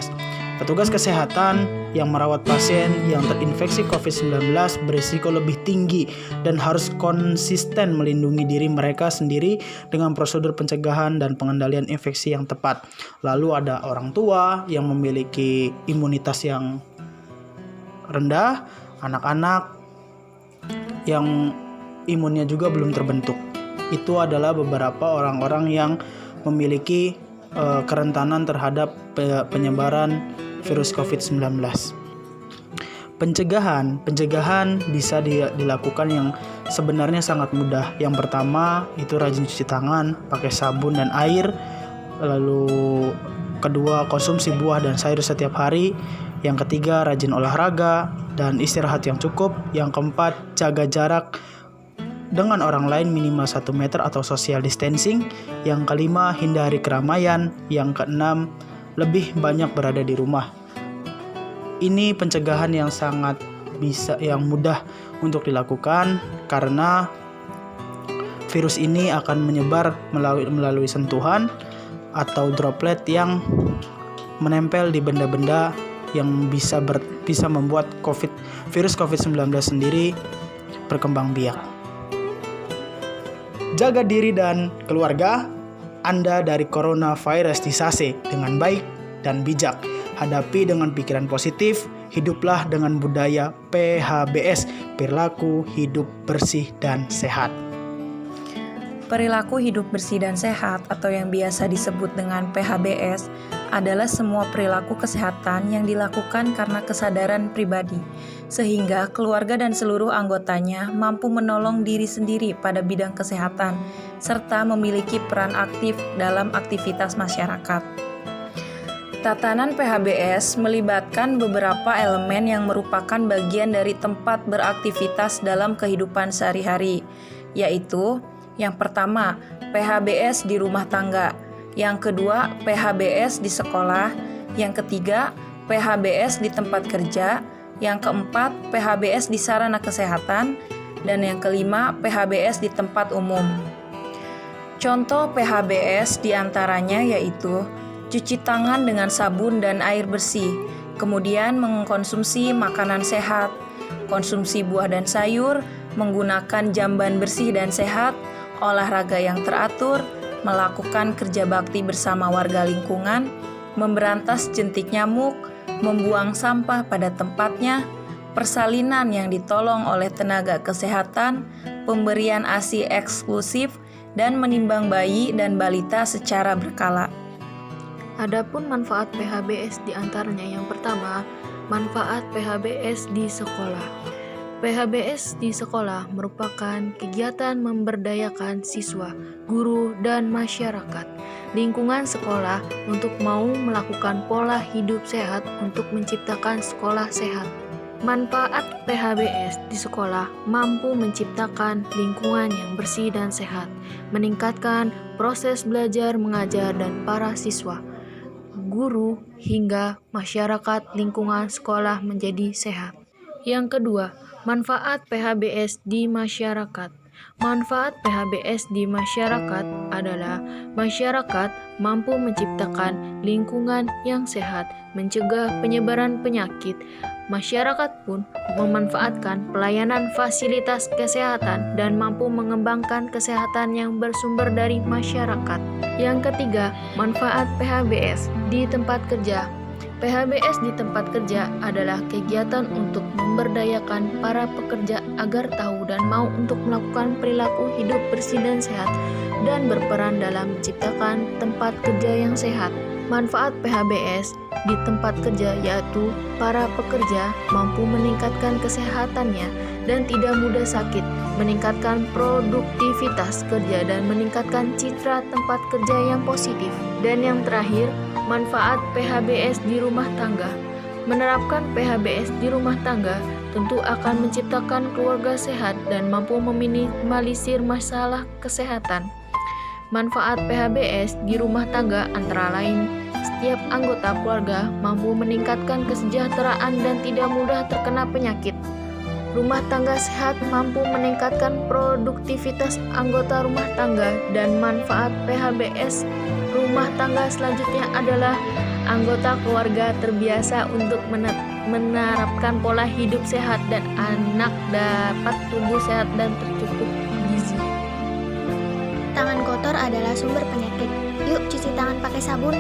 Petugas kesehatan yang merawat pasien yang terinfeksi COVID-19 berisiko lebih tinggi dan harus konsisten melindungi diri mereka sendiri dengan prosedur pencegahan dan pengendalian infeksi yang tepat. Lalu ada orang tua yang memiliki imunitas yang rendah, anak-anak yang imunnya juga belum terbentuk. Itu adalah beberapa orang-orang yang memiliki kerentanan terhadap penyebaran virus COVID-19. Pencegahan bisa dilakukan yang sebenarnya sangat mudah. Yang pertama itu rajin cuci tangan pakai sabun dan air Lalu kedua, konsumsi buah dan sayur setiap hari. Yang ketiga, rajin olahraga dan istirahat yang cukup. Yang keempat, jaga jarak dengan orang lain minimal 1 meter atau social distancing. Yang kelima, hindari keramaian. Yang keenam, lebih banyak berada di rumah. Ini pencegahan yang mudah untuk dilakukan karena virus ini akan menyebar melalui sentuhan atau droplet yang menempel di benda-benda yang bisa membuat virus COVID-19 sendiri berkembang biak. Jaga diri dan keluarga Anda dari coronavirus disase dengan baik dan bijak. Hadapi dengan pikiran positif, hiduplah dengan budaya PHBS, perilaku hidup bersih dan sehat. Perilaku hidup bersih dan sehat atau yang biasa disebut dengan PHBS adalah semua perilaku kesehatan yang dilakukan karena kesadaran pribadi, sehingga keluarga dan seluruh anggotanya mampu menolong diri sendiri pada bidang kesehatan, serta memiliki peran aktif dalam aktivitas masyarakat. Tatanan PHBS melibatkan beberapa elemen yang merupakan bagian dari tempat beraktivitas dalam kehidupan sehari-hari, yaitu yang pertama, PHBS di rumah tangga. Yang kedua, PHBS di sekolah. Yang ketiga, PHBS di tempat kerja. Yang keempat, PHBS di sarana kesehatan. Dan yang kelima, PHBS di tempat umum. Contoh PHBS diantaranya yaitu cuci tangan dengan sabun dan air bersih, kemudian mengkonsumsi makanan sehat, konsumsi buah dan sayur, menggunakan jamban bersih dan sehat, olahraga yang teratur, melakukan kerja bakti bersama warga lingkungan, memberantas jentik nyamuk, membuang sampah pada tempatnya, persalinan yang ditolong oleh tenaga kesehatan, pemberian ASI eksklusif, dan menimbang bayi dan balita secara berkala. Adapun manfaat PHBS diantaranya yang pertama, manfaat PHBS di sekolah. PHBS di sekolah merupakan kegiatan memberdayakan siswa, guru, dan masyarakat lingkungan sekolah untuk mau melakukan pola hidup sehat untuk menciptakan sekolah sehat. Manfaat PHBS di sekolah mampu menciptakan lingkungan yang bersih dan sehat, meningkatkan proses belajar mengajar dan para siswa, guru, hingga masyarakat lingkungan sekolah menjadi sehat. Yang kedua, manfaat PHBS di masyarakat. Manfaat PHBS di masyarakat adalah masyarakat mampu menciptakan lingkungan yang sehat, mencegah penyebaran penyakit. Masyarakat pun memanfaatkan pelayanan fasilitas kesehatan dan mampu mengembangkan kesehatan yang bersumber dari masyarakat. Yang ketiga, manfaat PHBS di tempat kerja. PHBS di tempat kerja adalah kegiatan untuk memberdayakan para pekerja agar tahu dan mau untuk melakukan perilaku hidup bersih dan sehat dan berperan dalam menciptakan tempat kerja yang sehat. Manfaat PHBS di tempat kerja yaitu para pekerja mampu meningkatkan kesehatannya dan tidak mudah sakit, meningkatkan produktivitas kerja dan meningkatkan citra tempat kerja yang positif. Dan yang terakhir, manfaat PHBS di rumah tangga. Menerapkan PHBS di rumah tangga tentu akan menciptakan keluarga sehat dan mampu meminimalisir masalah kesehatan. Manfaat PHBS di rumah tangga antara lain, setiap anggota keluarga mampu meningkatkan kesejahteraan dan tidak mudah terkena penyakit. Rumah tangga sehat mampu meningkatkan produktivitas anggota rumah tangga. Dan manfaat PHBS rumah tangga selanjutnya adalah anggota keluarga terbiasa untuk menerapkan pola hidup sehat dan anak dapat tumbuh sehat dan tercukup gizi. Tangan kotor adalah sumber penyakit. Yuk cuci tangan pakai sabun.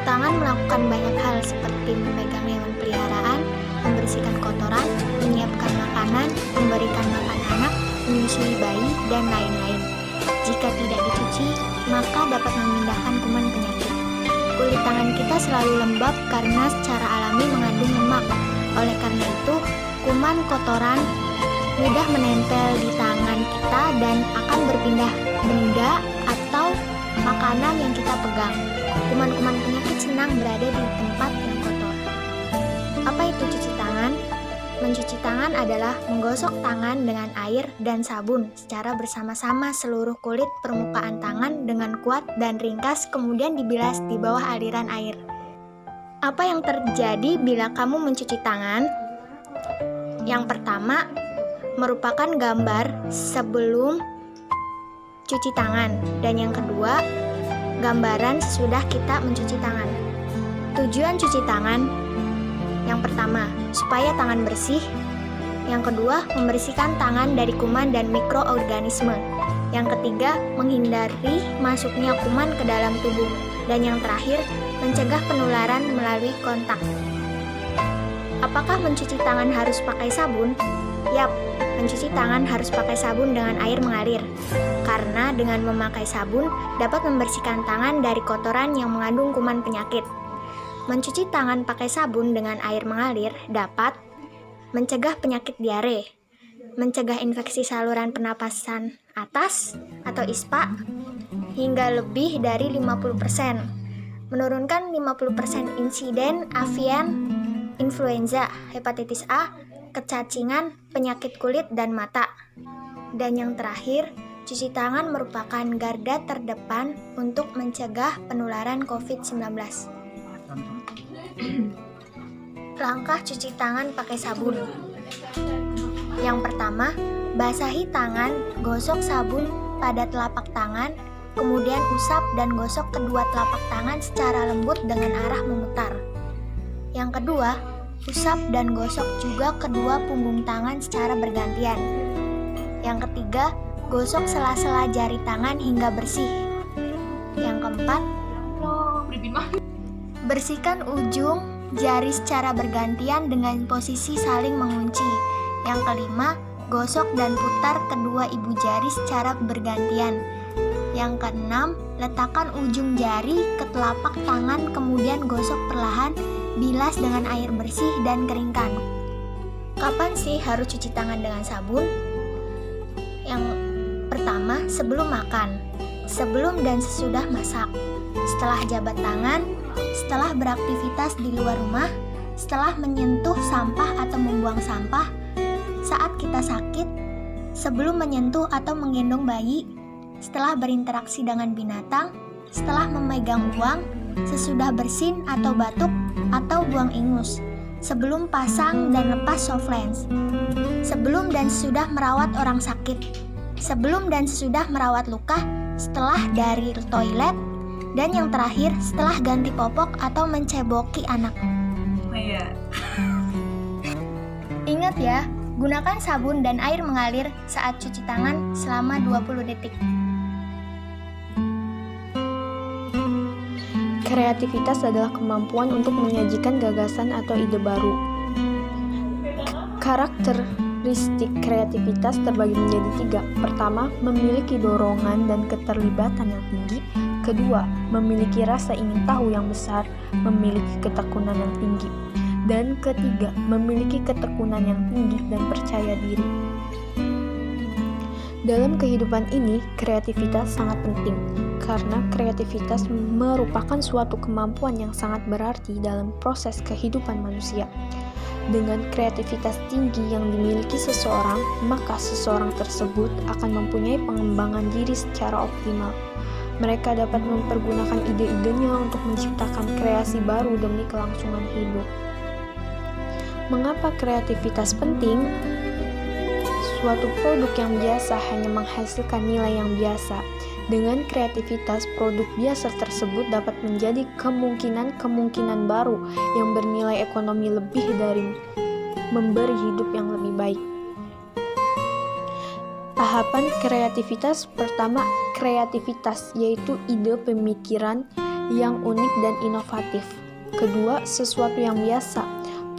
Tangan melakukan banyak hal seperti memegang hewan peliharaan, membersihkan kotoran, menyiapkan makanan, memberikan makan anak, menyusui bayi, dan lain-lain. Jika tidak dicuci, maka dapat memindahkan kuman penyakit. Kulit tangan kita selalu lembab karena secara alami mengandung lemak. Oleh karena itu, kuman kotoran mudah menempel di tangan kita dan akan berpindah benda atau makanan yang kita pegang. Kuman-kuman penyakit senang berada di tempat yang kotor. Apa itu cuci tangan? Mencuci tangan adalah menggosok tangan dengan air dan sabun secara bersama-sama seluruh kulit permukaan tangan dengan kuat dan ringkas, kemudian dibilas di bawah aliran air. Apa yang terjadi bila kamu mencuci tangan? Yang pertama merupakan gambar sebelum cuci tangan, dan yang kedua gambaran sesudah kita mencuci tangan. Tujuan cuci tangan: yang pertama, supaya tangan bersih. Yang kedua, membersihkan tangan dari kuman dan mikroorganisme. Yang ketiga, menghindari masuknya kuman ke dalam tubuh. Dan yang terakhir, mencegah penularan melalui kontak. Apakah mencuci tangan harus pakai sabun? Yap, mencuci tangan harus pakai sabun dengan air mengalir. Karena dengan memakai sabun dapat membersihkan tangan dari kotoran yang mengandung kuman penyakit. Mencuci tangan pakai sabun dengan air mengalir dapat mencegah penyakit diare, mencegah infeksi saluran pernapasan atas atau ISPA hingga lebih dari 50%, menurunkan 50% insiden avian influenza, hepatitis A, kecacingan, penyakit kulit dan mata. Dan yang terakhir, cuci tangan merupakan garda terdepan untuk mencegah penularan COVID-19. Langkah cuci tangan pakai sabun. Yang pertama, basahi tangan, gosok sabun pada telapak tangan, kemudian usap dan gosok kedua telapak tangan secara lembut dengan arah memutar. Yang kedua, usap dan gosok juga kedua punggung tangan secara bergantian. Yang ketiga, gosok sela-sela jari tangan hingga bersih. Yang keempat, bersihkan ujung jari secara bergantian dengan posisi saling mengunci. Yang kelima, gosok dan putar kedua ibu jari secara bergantian. Yang keenam, letakkan ujung jari ke telapak tangan kemudian gosok perlahan, bilas dengan air bersih dan keringkan. Kapan sih harus cuci tangan dengan sabun? Yang pertama, sebelum makan, sebelum dan sesudah masak, setelah jabat tangan, setelah beraktivitas di luar rumah, setelah menyentuh sampah atau membuang sampah, saat kita sakit, sebelum menyentuh atau menggendong bayi, setelah berinteraksi dengan binatang, setelah memegang uang, sesudah bersin atau batuk atau buang ingus, sebelum pasang dan lepas soft lens, sebelum dan sesudah merawat orang sakit, sebelum dan sesudah merawat luka, setelah dari toilet, dan yang terakhir setelah ganti popok atau menceboki anak. Ingat ya, gunakan sabun dan air mengalir saat cuci tangan selama 20 detik. Kreativitas adalah kemampuan untuk menyajikan gagasan atau ide baru. Karakteristik kreativitas terbagi menjadi 3. Pertama, memiliki dorongan dan keterlibatan yang tinggi. Kedua, memiliki rasa ingin tahu yang besar, memiliki ketekunan yang tinggi. Dan ketiga, memiliki ketekunan yang tinggi dan percaya diri. Dalam kehidupan ini, kreativitas sangat penting, karena kreativitas merupakan suatu kemampuan yang sangat berarti dalam proses kehidupan manusia. Dengan kreativitas tinggi yang dimiliki seseorang, maka seseorang tersebut akan mempunyai pengembangan diri secara optimal. Mereka dapat mempergunakan ide-idenya untuk menciptakan kreasi baru demi kelangsungan hidup. Mengapa kreativitas penting? Suatu produk yang biasa hanya menghasilkan nilai yang biasa. Dengan kreativitas, produk biasa tersebut dapat menjadi kemungkinan baru yang bernilai ekonomi lebih dari memberi hidup yang lebih baik. Tahapan kreativitas pertama, kreativitas yaitu ide pemikiran yang unik dan inovatif. Kedua, sesuatu yang biasa,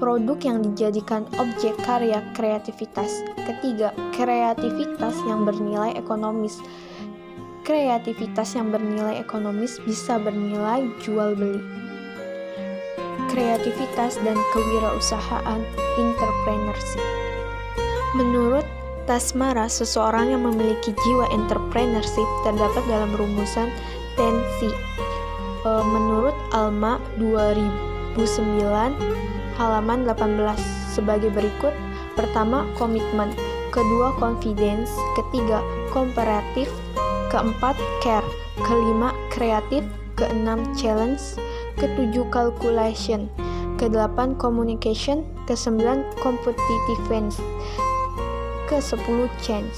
produk yang dijadikan objek karya kreativitas. Ketiga, kreativitas yang bernilai ekonomis. Kreativitas yang bernilai ekonomis bisa bernilai jual beli. Kreativitas dan kewirausahaan, entrepreneurship. Menurut Tasmara, seseorang yang memiliki jiwa entrepreneurship, terdapat dalam rumusan 10C. Menurut Alma 2009 halaman 18 sebagai berikut. Pertama, komitmen. Kedua, confidence. Ketiga, komparatif. Keempat, care. Kelima, kreatif. Keenam, challenge. Ketujuh, calculation. Kedelapan, communication. Kesembilan, competitiveness. Ke-10, change.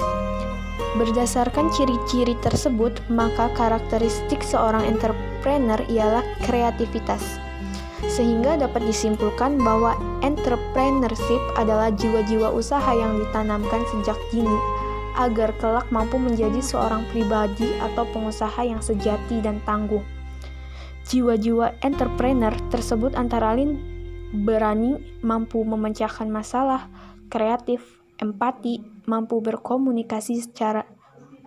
Berdasarkan ciri-ciri tersebut, maka karakteristik seorang entrepreneur ialah kreativitas. Sehingga dapat disimpulkan bahwa entrepreneurship adalah jiwa-jiwa usaha yang ditanamkan sejak dini agar kelak mampu menjadi seorang pribadi atau pengusaha yang sejati dan tangguh. Jiwa-jiwa entrepreneur tersebut antara lain berani, mampu memecahkan masalah, kreatif, empati, mampu berkomunikasi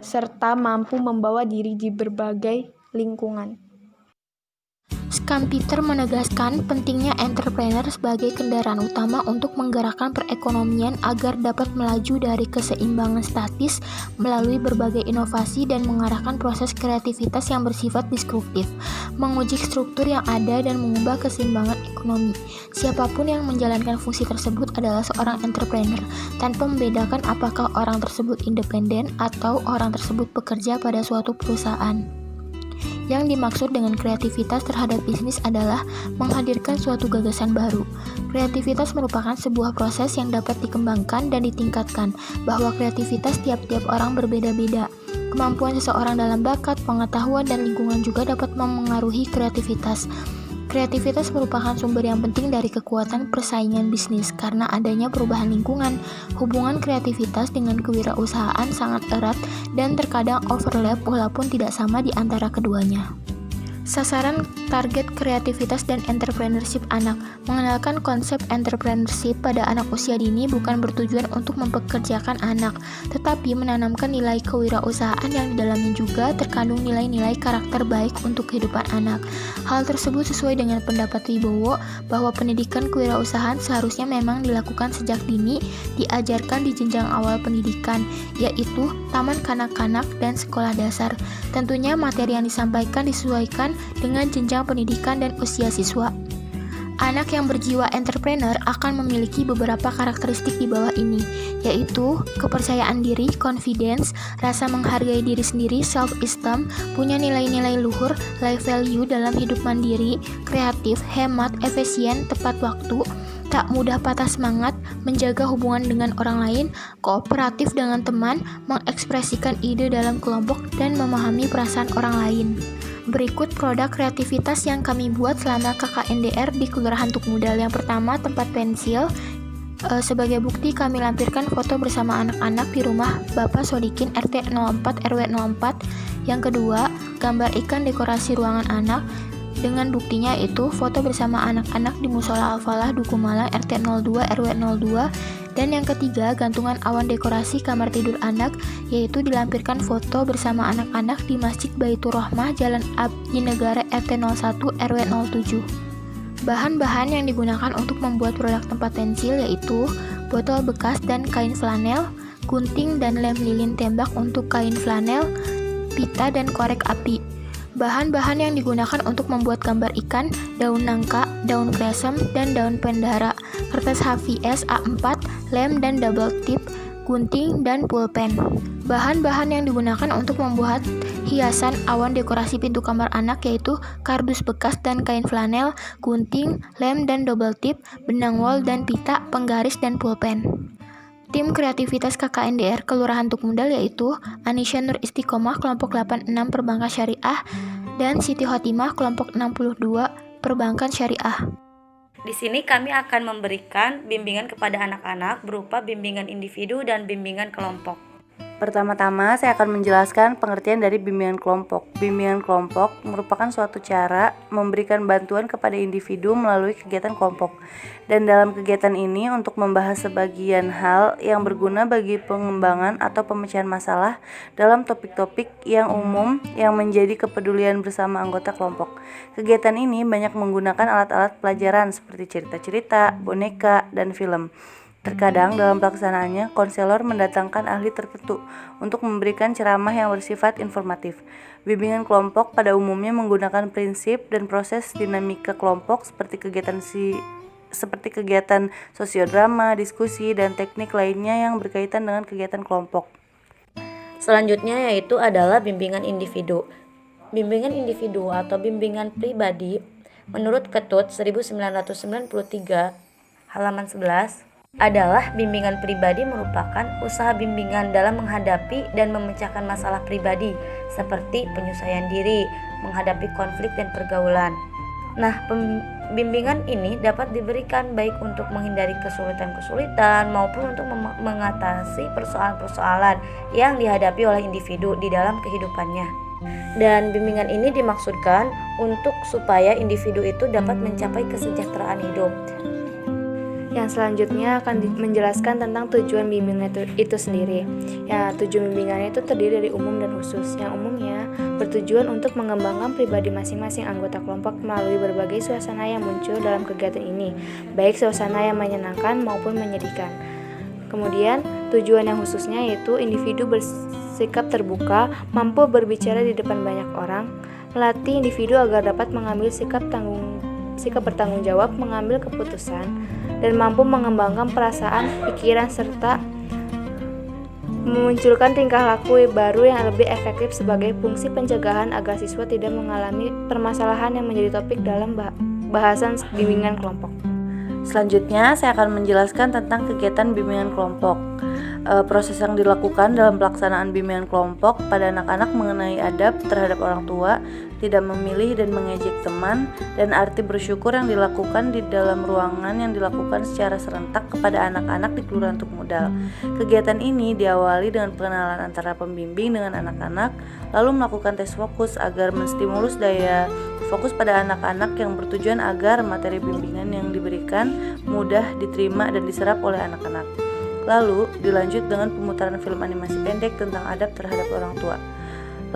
serta mampu membawa diri di berbagai lingkungan. Schumpeter menegaskan pentingnya entrepreneur sebagai kendaraan utama untuk menggerakkan perekonomian agar dapat melaju dari keseimbangan statis melalui berbagai inovasi dan mengarahkan proses kreativitas yang bersifat disruptif, menguji struktur yang ada dan mengubah keseimbangan ekonomi. Siapapun yang menjalankan fungsi tersebut adalah seorang entrepreneur, tanpa membedakan apakah orang tersebut independen atau orang tersebut bekerja pada suatu perusahaan. Yang dimaksud dengan kreativitas terhadap bisnis adalah menghadirkan suatu gagasan baru. Kreativitas merupakan sebuah proses yang dapat dikembangkan dan ditingkatkan, bahwa kreativitas tiap-tiap orang berbeda-beda. Kemampuan seseorang dalam bakat, pengetahuan, dan lingkungan juga dapat memengaruhi kreativitas. Kreativitas merupakan sumber yang penting dari kekuatan persaingan bisnis karena adanya perubahan lingkungan. Hubungan kreativitas dengan kewirausahaan sangat erat dan terkadang overlap walaupun tidak sama di antara keduanya. Sasaran target kreativitas dan entrepreneurship anak. Mengenalkan konsep entrepreneurship pada anak usia dini bukan bertujuan untuk mempekerjakan anak, tetapi menanamkan nilai kewirausahaan yang di dalamnya juga terkandung nilai-nilai karakter baik untuk kehidupan anak. Hal tersebut sesuai dengan pendapat Wibowo bahwa pendidikan kewirausahaan seharusnya memang dilakukan sejak dini, diajarkan di jenjang awal pendidikan, yaitu taman kanak-kanak dan sekolah dasar. Tentunya materi yang disampaikan disesuaikan dengan jenjang pendidikan dan usia siswa. Anak yang berjiwa entrepreneur akan memiliki beberapa karakteristik di bawah ini, yaitu kepercayaan diri, confidence, rasa menghargai diri sendiri, self-esteem, punya nilai-nilai luhur, life value dalam hidup mandiri, kreatif, hemat, efisien, tepat waktu, tak mudah patah semangat, menjaga hubungan dengan orang lain, kooperatif dengan teman, mengekspresikan ide dalam kelompok, dan memahami perasaan orang lain. Berikut produk kreativitas yang kami buat selama KKNDR di Kelurahan Tukmudal. Yang pertama, tempat pensil. Sebagai bukti kami lampirkan foto bersama anak-anak di rumah Bapak Sodikin RT 04 RW 04. Yang kedua, gambar ikan dekorasi ruangan anak. Dengan buktinya itu foto bersama anak-anak di Musola Al-Falah Duku Malang RT 02 RW 02. Dan yang ketiga, gantungan awan dekorasi kamar tidur anak, yaitu dilampirkan foto bersama anak-anak di Masjid Baitur Rahmah Jalan Abdi Negara RT 01 RW 07. Bahan-bahan yang digunakan untuk membuat produk tempat pensil yaitu botol bekas dan kain flanel, gunting dan lem lilin tembak untuk kain flanel, pita dan korek api. Bahan-bahan yang digunakan untuk membuat gambar ikan, daun nangka, daun kresem, dan daun pendara, kertas HVS A4, lem dan double tip, gunting, dan pulpen. Bahan-bahan yang digunakan untuk membuat hiasan awan dekorasi pintu kamar anak yaitu kardus bekas dan kain flanel, gunting, lem dan double tip, benang wol dan pita, penggaris, dan pulpen. Tim kreativitas KKNDR Kelurahan Tukmudal yaitu Anisha Nur Istiqomah kelompok 86 Perbankan Syariah dan Siti Khotimah kelompok 62 Perbankan Syariah. Di sini kami akan memberikan bimbingan kepada anak-anak berupa bimbingan individu dan bimbingan kelompok. Pertama-tama saya akan menjelaskan pengertian dari bimbingan kelompok. Bimbingan kelompok merupakan suatu cara memberikan bantuan kepada individu melalui kegiatan kelompok. Dan dalam kegiatan ini untuk membahas sebagian hal yang berguna bagi pengembangan atau pemecahan masalah dalam topik-topik yang umum yang menjadi kepedulian bersama anggota kelompok. Kegiatan ini banyak menggunakan alat-alat pelajaran seperti cerita-cerita, boneka, dan film. Terkadang dalam pelaksanaannya, konselor mendatangkan ahli tertentu untuk memberikan ceramah yang bersifat informatif. Bimbingan kelompok pada umumnya menggunakan prinsip dan proses dinamika kelompok seperti kegiatan sosiodrama, diskusi, dan teknik lainnya yang berkaitan dengan kegiatan kelompok. Selanjutnya yaitu adalah bimbingan individu. Bimbingan individu atau bimbingan pribadi menurut Ketut 1993 halaman 11 adalah bimbingan pribadi merupakan usaha bimbingan dalam menghadapi dan memecahkan masalah pribadi seperti penyelesaian diri, menghadapi konflik dan pergaulan. Nah, bimbingan ini dapat diberikan baik untuk menghindari kesulitan-kesulitan maupun untuk mengatasi persoalan-persoalan yang dihadapi oleh individu di dalam kehidupannya. Dan bimbingan ini dimaksudkan untuk supaya individu itu dapat mencapai kesejahteraan hidup. Yang selanjutnya akan menjelaskan tentang tujuan bimbingan itu sendiri. Ya, tujuan bimbingannya itu terdiri dari umum dan khusus. Yang umumnya bertujuan untuk mengembangkan pribadi masing-masing anggota kelompok melalui berbagai suasana yang muncul dalam kegiatan ini, baik suasana yang menyenangkan maupun menyedihkan. Kemudian, tujuan yang khususnya yaitu individu bersikap terbuka, mampu berbicara di depan banyak orang, melatih individu agar dapat mengambil sikap bertanggung jawab, mengambil keputusan, dan mampu mengembangkan perasaan, pikiran, serta memunculkan tingkah laku baru yang lebih efektif sebagai fungsi pencegahan agar siswa tidak mengalami permasalahan yang menjadi topik dalam bahasan bimbingan kelompok. Selanjutnya, saya akan menjelaskan tentang kegiatan bimbingan kelompok. Proses yang dilakukan dalam pelaksanaan bimbingan kelompok pada anak-anak mengenai adab terhadap orang tua, tidak memilih dan mengejek teman, dan arti bersyukur yang dilakukan di dalam ruangan yang dilakukan secara serentak kepada anak-anak di Kelurahan Tuk Modal. Kegiatan ini diawali dengan pengenalan antara pembimbing dengan anak-anak, lalu melakukan tes fokus agar menstimulus daya fokus pada anak-anak yang bertujuan agar materi bimbingan yang diberikan mudah diterima dan diserap oleh anak-anak. Lalu dilanjut dengan pemutaran film animasi pendek tentang adab terhadap orang tua.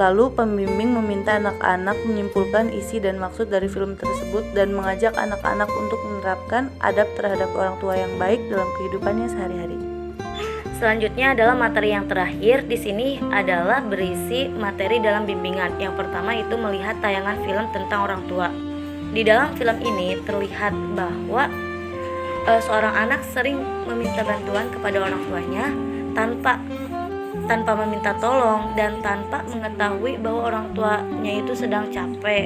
Lalu pembimbing meminta anak-anak menyimpulkan isi dan maksud dari film tersebut dan mengajak anak-anak untuk menerapkan adab terhadap orang tua yang baik dalam kehidupannya sehari-hari. Selanjutnya adalah materi yang terakhir. Di sini adalah berisi materi dalam bimbingan. Yang pertama itu melihat tayangan film tentang orang tua. Di dalam film ini terlihat bahwa seorang anak sering meminta bantuan kepada orang tuanya tanpa meminta tolong dan tanpa mengetahui bahwa orang tuanya itu sedang capek,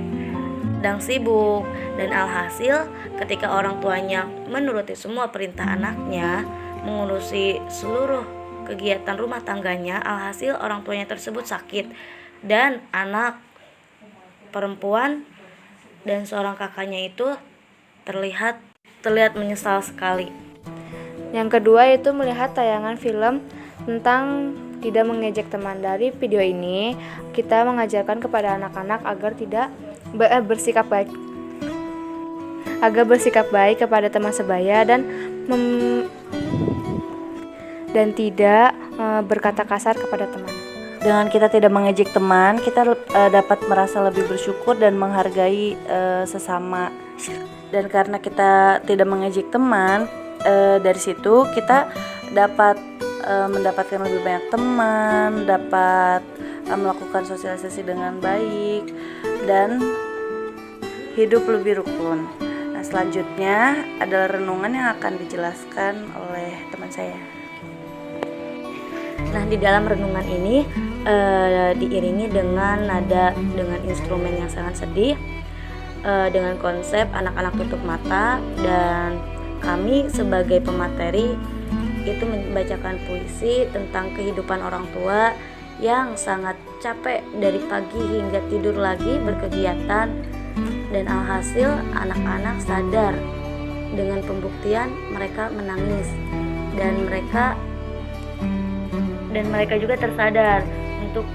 sedang sibuk, dan alhasil ketika orang tuanya menuruti semua perintah anaknya, mengurusi seluruh kegiatan rumah tangganya, alhasil orang tuanya tersebut sakit dan anak perempuan dan seorang kakaknya itu terlihat menyesal sekali. Yang kedua itu melihat tayangan film tentang tidak mengejek teman. Dari video ini kita mengajarkan kepada anak-anak agar bersikap baik kepada teman sebaya dan tidak berkata kasar kepada teman. Dengan kita tidak mengejek teman, kita dapat merasa lebih bersyukur dan menghargai sesama. Dan karena kita tidak mengejek teman, dari situ kita dapat mendapatkan lebih banyak teman, dapat melakukan sosialisasi dengan baik, dan hidup lebih rukun. Nah, selanjutnya adalah renungan yang akan dijelaskan oleh teman saya. Nah, di dalam renungan ini diiringi dengan nada dengan instrumen yang sangat sedih, dengan konsep anak-anak tutup mata, dan kami sebagai pemateri itu membacakan puisi tentang kehidupan orang tua yang sangat capek dari pagi hingga tidur lagi berkegiatan, dan alhasil anak-anak sadar dengan pembuktian mereka menangis, dan mereka juga tersadar untuk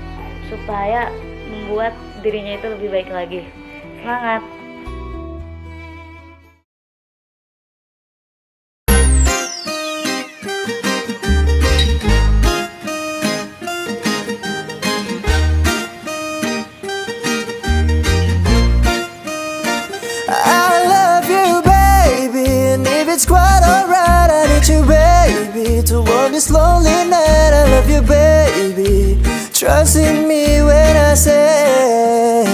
supaya membuat dirinya itu lebih baik lagi. Semangat! I love you, baby, and if it's quite alright, I need you, baby. trust in me when I say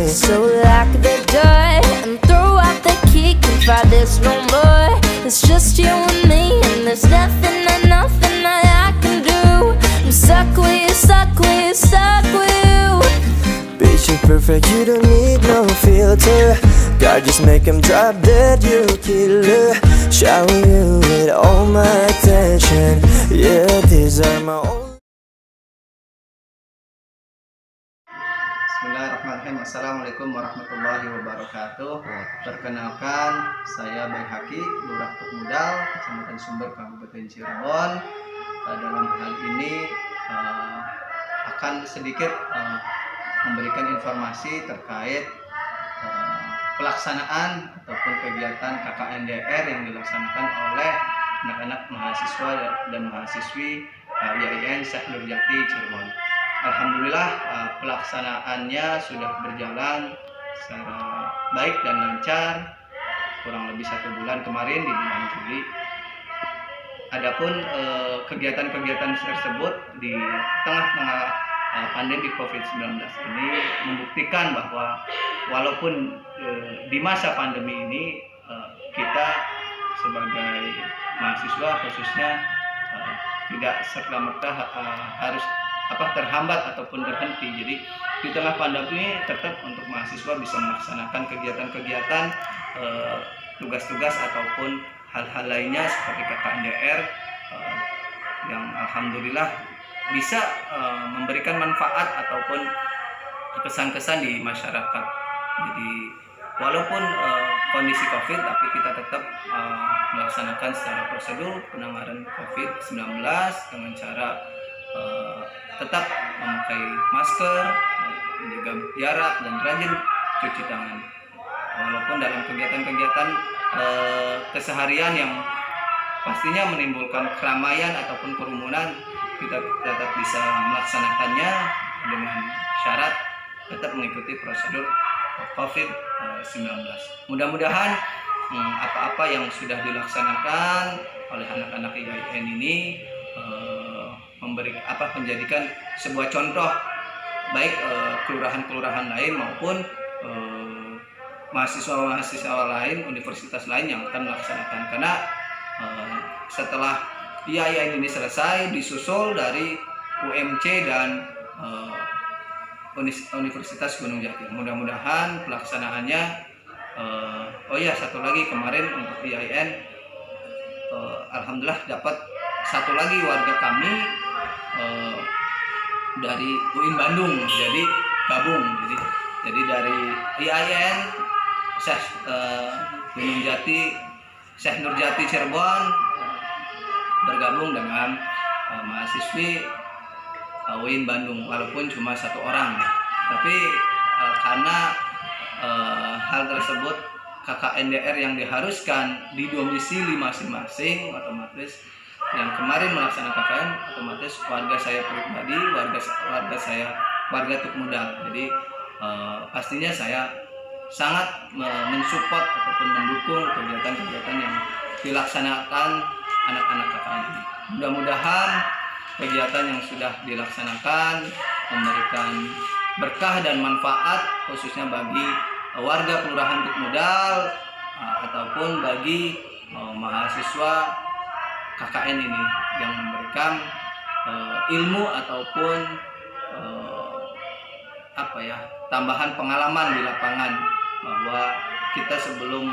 so lock the door and throw out the key. Can't find this no more. It's just you and me, and there's nothing I can do. I'm stuck with you, stuck with you, stuck with you. Picture perfect, you don't need no filter. God, just make him drop dead, you killer. Shower you with all my attention. Yeah, these are my own. Bismillahirrahmanirrahim. Assalamualaikum warahmatullahi wabarakatuh. Perkenalkan, saya Baihaki, Lurah Tukmudal, Kecamatan Sumber, Kabupaten Cirebon. Dalam hal ini akan sedikit memberikan informasi terkait pelaksanaan ataupun kegiatan KKNDR yang dilaksanakan oleh anak-anak mahasiswa dan mahasiswi YIN Syekh Nurjati Cirebon. Alhamdulillah pelaksanaannya sudah berjalan secara baik dan lancar kurang lebih 1 bulan kemarin di bulan Juli. Adapun kegiatan-kegiatan tersebut di tengah-tengah pandemi COVID-19 ini membuktikan bahwa walaupun di masa pandemi ini kita sebagai mahasiswa khususnya tidak serta-merta harus terhambat ataupun terhenti. Jadi di tengah pandemi tetap untuk mahasiswa bisa melaksanakan kegiatan-kegiatan tugas-tugas ataupun hal-hal lainnya seperti KKNDR yang alhamdulillah bisa memberikan manfaat ataupun kesan-kesan di masyarakat. Jadi walaupun kondisi COVID, tapi kita tetap melaksanakan secara prosedur penanganan COVID-19 dengan cara tetap memakai masker, menjaga jarak, dan rajin cuci tangan. Walaupun dalam kegiatan-kegiatan keseharian yang pastinya menimbulkan keramaian ataupun kerumunan, kita tetap bisa melaksanakannya dengan syarat tetap mengikuti prosedur COVID-19. Mudah-mudahan apa-apa yang sudah dilaksanakan oleh anak-anak YIN ini menjadikan sebuah contoh baik kelurahan-kelurahan lain maupun mahasiswa-mahasiswa lain, universitas lain yang akan melaksanakan. Karena setelah YIN ini selesai disusul dari UMC dan Universitas Gunung Jati. Mudah-mudahan pelaksanaannya satu lagi kemarin untuk YIN alhamdulillah dapat satu lagi warga kami dari UIN Bandung, jadi gabung. Jadi dari YIN Syekh Gunung Jati, Syekh Nurjati Cirebon bergabung dengan mahasiswi UIN Bandung, walaupun cuma 1 orang. Tapi karena hal tersebut KKNDR yang diharuskan di domisili masing-masing, otomatis yang kemarin melaksanakan KKN otomatis warga saya pribadi, warga Tukmudal. Jadi pastinya saya sangat mensupport ataupun mendukung kegiatan-kegiatan yang dilaksanakan anak-anak KKN ini. Mudah-mudahan kegiatan yang sudah dilaksanakan memberikan berkah dan manfaat khususnya bagi warga Kelurahan Tukmudal ataupun bagi mahasiswa KKN ini yang memberikan ilmu ataupun tambahan pengalaman di lapangan, bahwa kita sebelum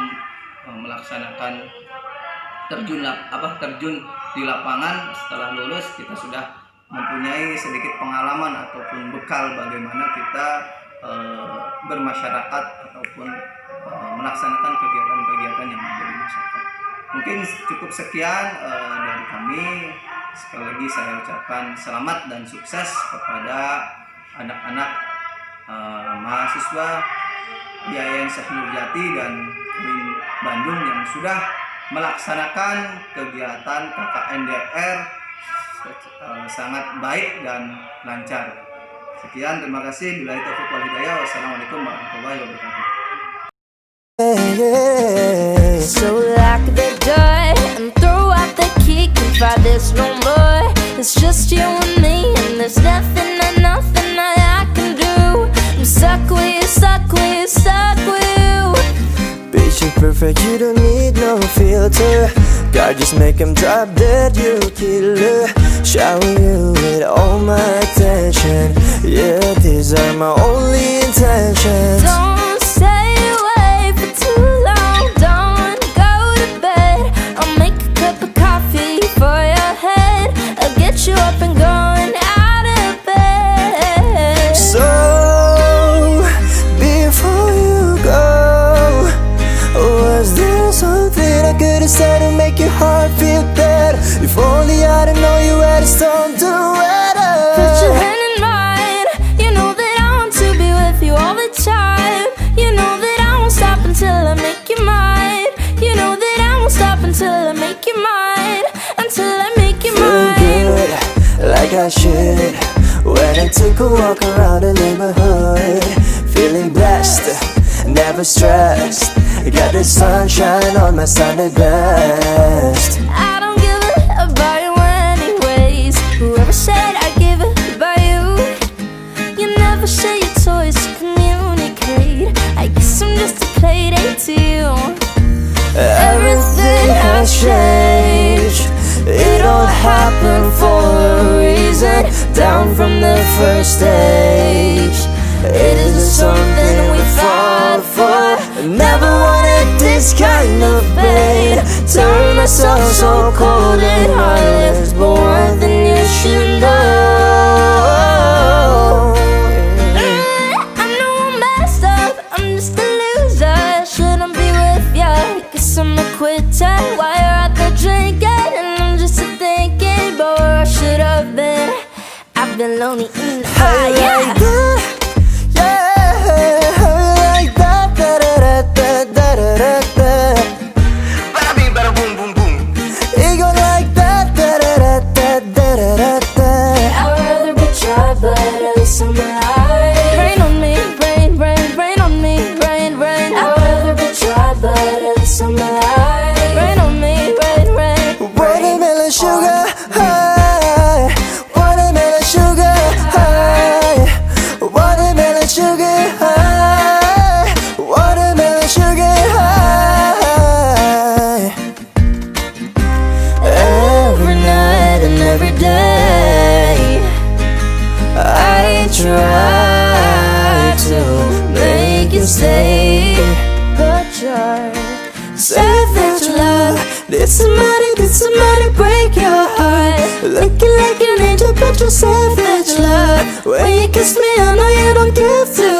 melaksanakan terjun di lapangan, setelah lulus kita sudah mempunyai sedikit pengalaman ataupun bekal bagaimana kita bermasyarakat ataupun melaksanakan kegiatan-kegiatan yang ada di masyarakat. Mungkin cukup sekian dari kami. Sekali lagi saya ucapkan selamat dan sukses kepada anak-anak mahasiswa YIN Syekh Nurjati dan UIN Bandung yang sudah melaksanakan kegiatan KKNDR sangat baik dan lancar. Sekian, terima kasih. Billahi taufiq wal hidayah. Wassalamualaikum warahmatullahi wabarakatuh. So lock the door and throw out the key. Can't find this no more. It's just you and me, and there's nothing I can do. I'm stuck with you, stuck with you, stuck with you. Picture perfect, you don't need no filter. God, just make him drop dead, you killer. Shower you with all my attention. Yeah, these are my only intentions. Don't stay away for too long. Don't go to bed. I'll make a cup of coffee for your head. I'll get you up and going out of bed. So, before you go, was there something I could have said to make your heart feel better? If only I'd know you had a storm to weather. Put your hand in mine. You know that I want to be with you all the time. You know that I won't stop until I make you mine. You know that I won't stop until I make you mine. Until I make you Feeling mine. good, like I should, when I took a walk around the neighborhood. Feeling blessed, never stressed. Got the sunshine on my Sunday best. I don't give a about you anyways. Whoever said I give a about you, you never share your toys to communicate. I guess I'm just a playdate to you. Everything has changed. It all happened for a reason. Down from the first stage. It isn't something we fought for. Never wanted this kind of pain. Turn myself so cold and heartless. But one thing you should know, I know I'm messed up, I'm just a loser. Shouldn't be with ya, guess I'm a quitter. While you're out there drinking, and I'm just thinking about where I should have been. I've been lonely in the fire. like that, yeah, like that, da da da da da da da. Bada bing, bada boom, boom, boom. It go like that, da da da da da da da. I'd rather be dry, but at least I'm alive. Rain on me, rain, rain, rain on me, rain, rain. I'd rather be dry, but at least I'm alive. Rain on me, rain, rain. Watermelon sugar high, watermelon sugar high, watermelon sugar high, watermelon sugar high. Every night and every day, I try to make you stay, but you're savage love. Did somebody break your heart? Looking like an angel, but you're savage love. When you kiss me, I know you don't give to,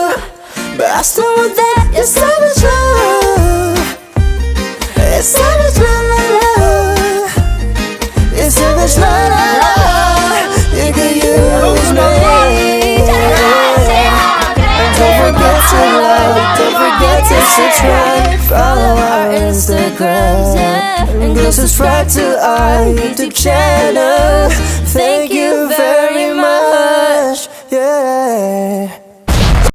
but I still want that. You're savage love. It's savage love. It's savage love. You can use me. And don't forget to love. Don't forget to subscribe. Follow our Instagrams, and go subscribe to our YouTube channel. Thank you very much.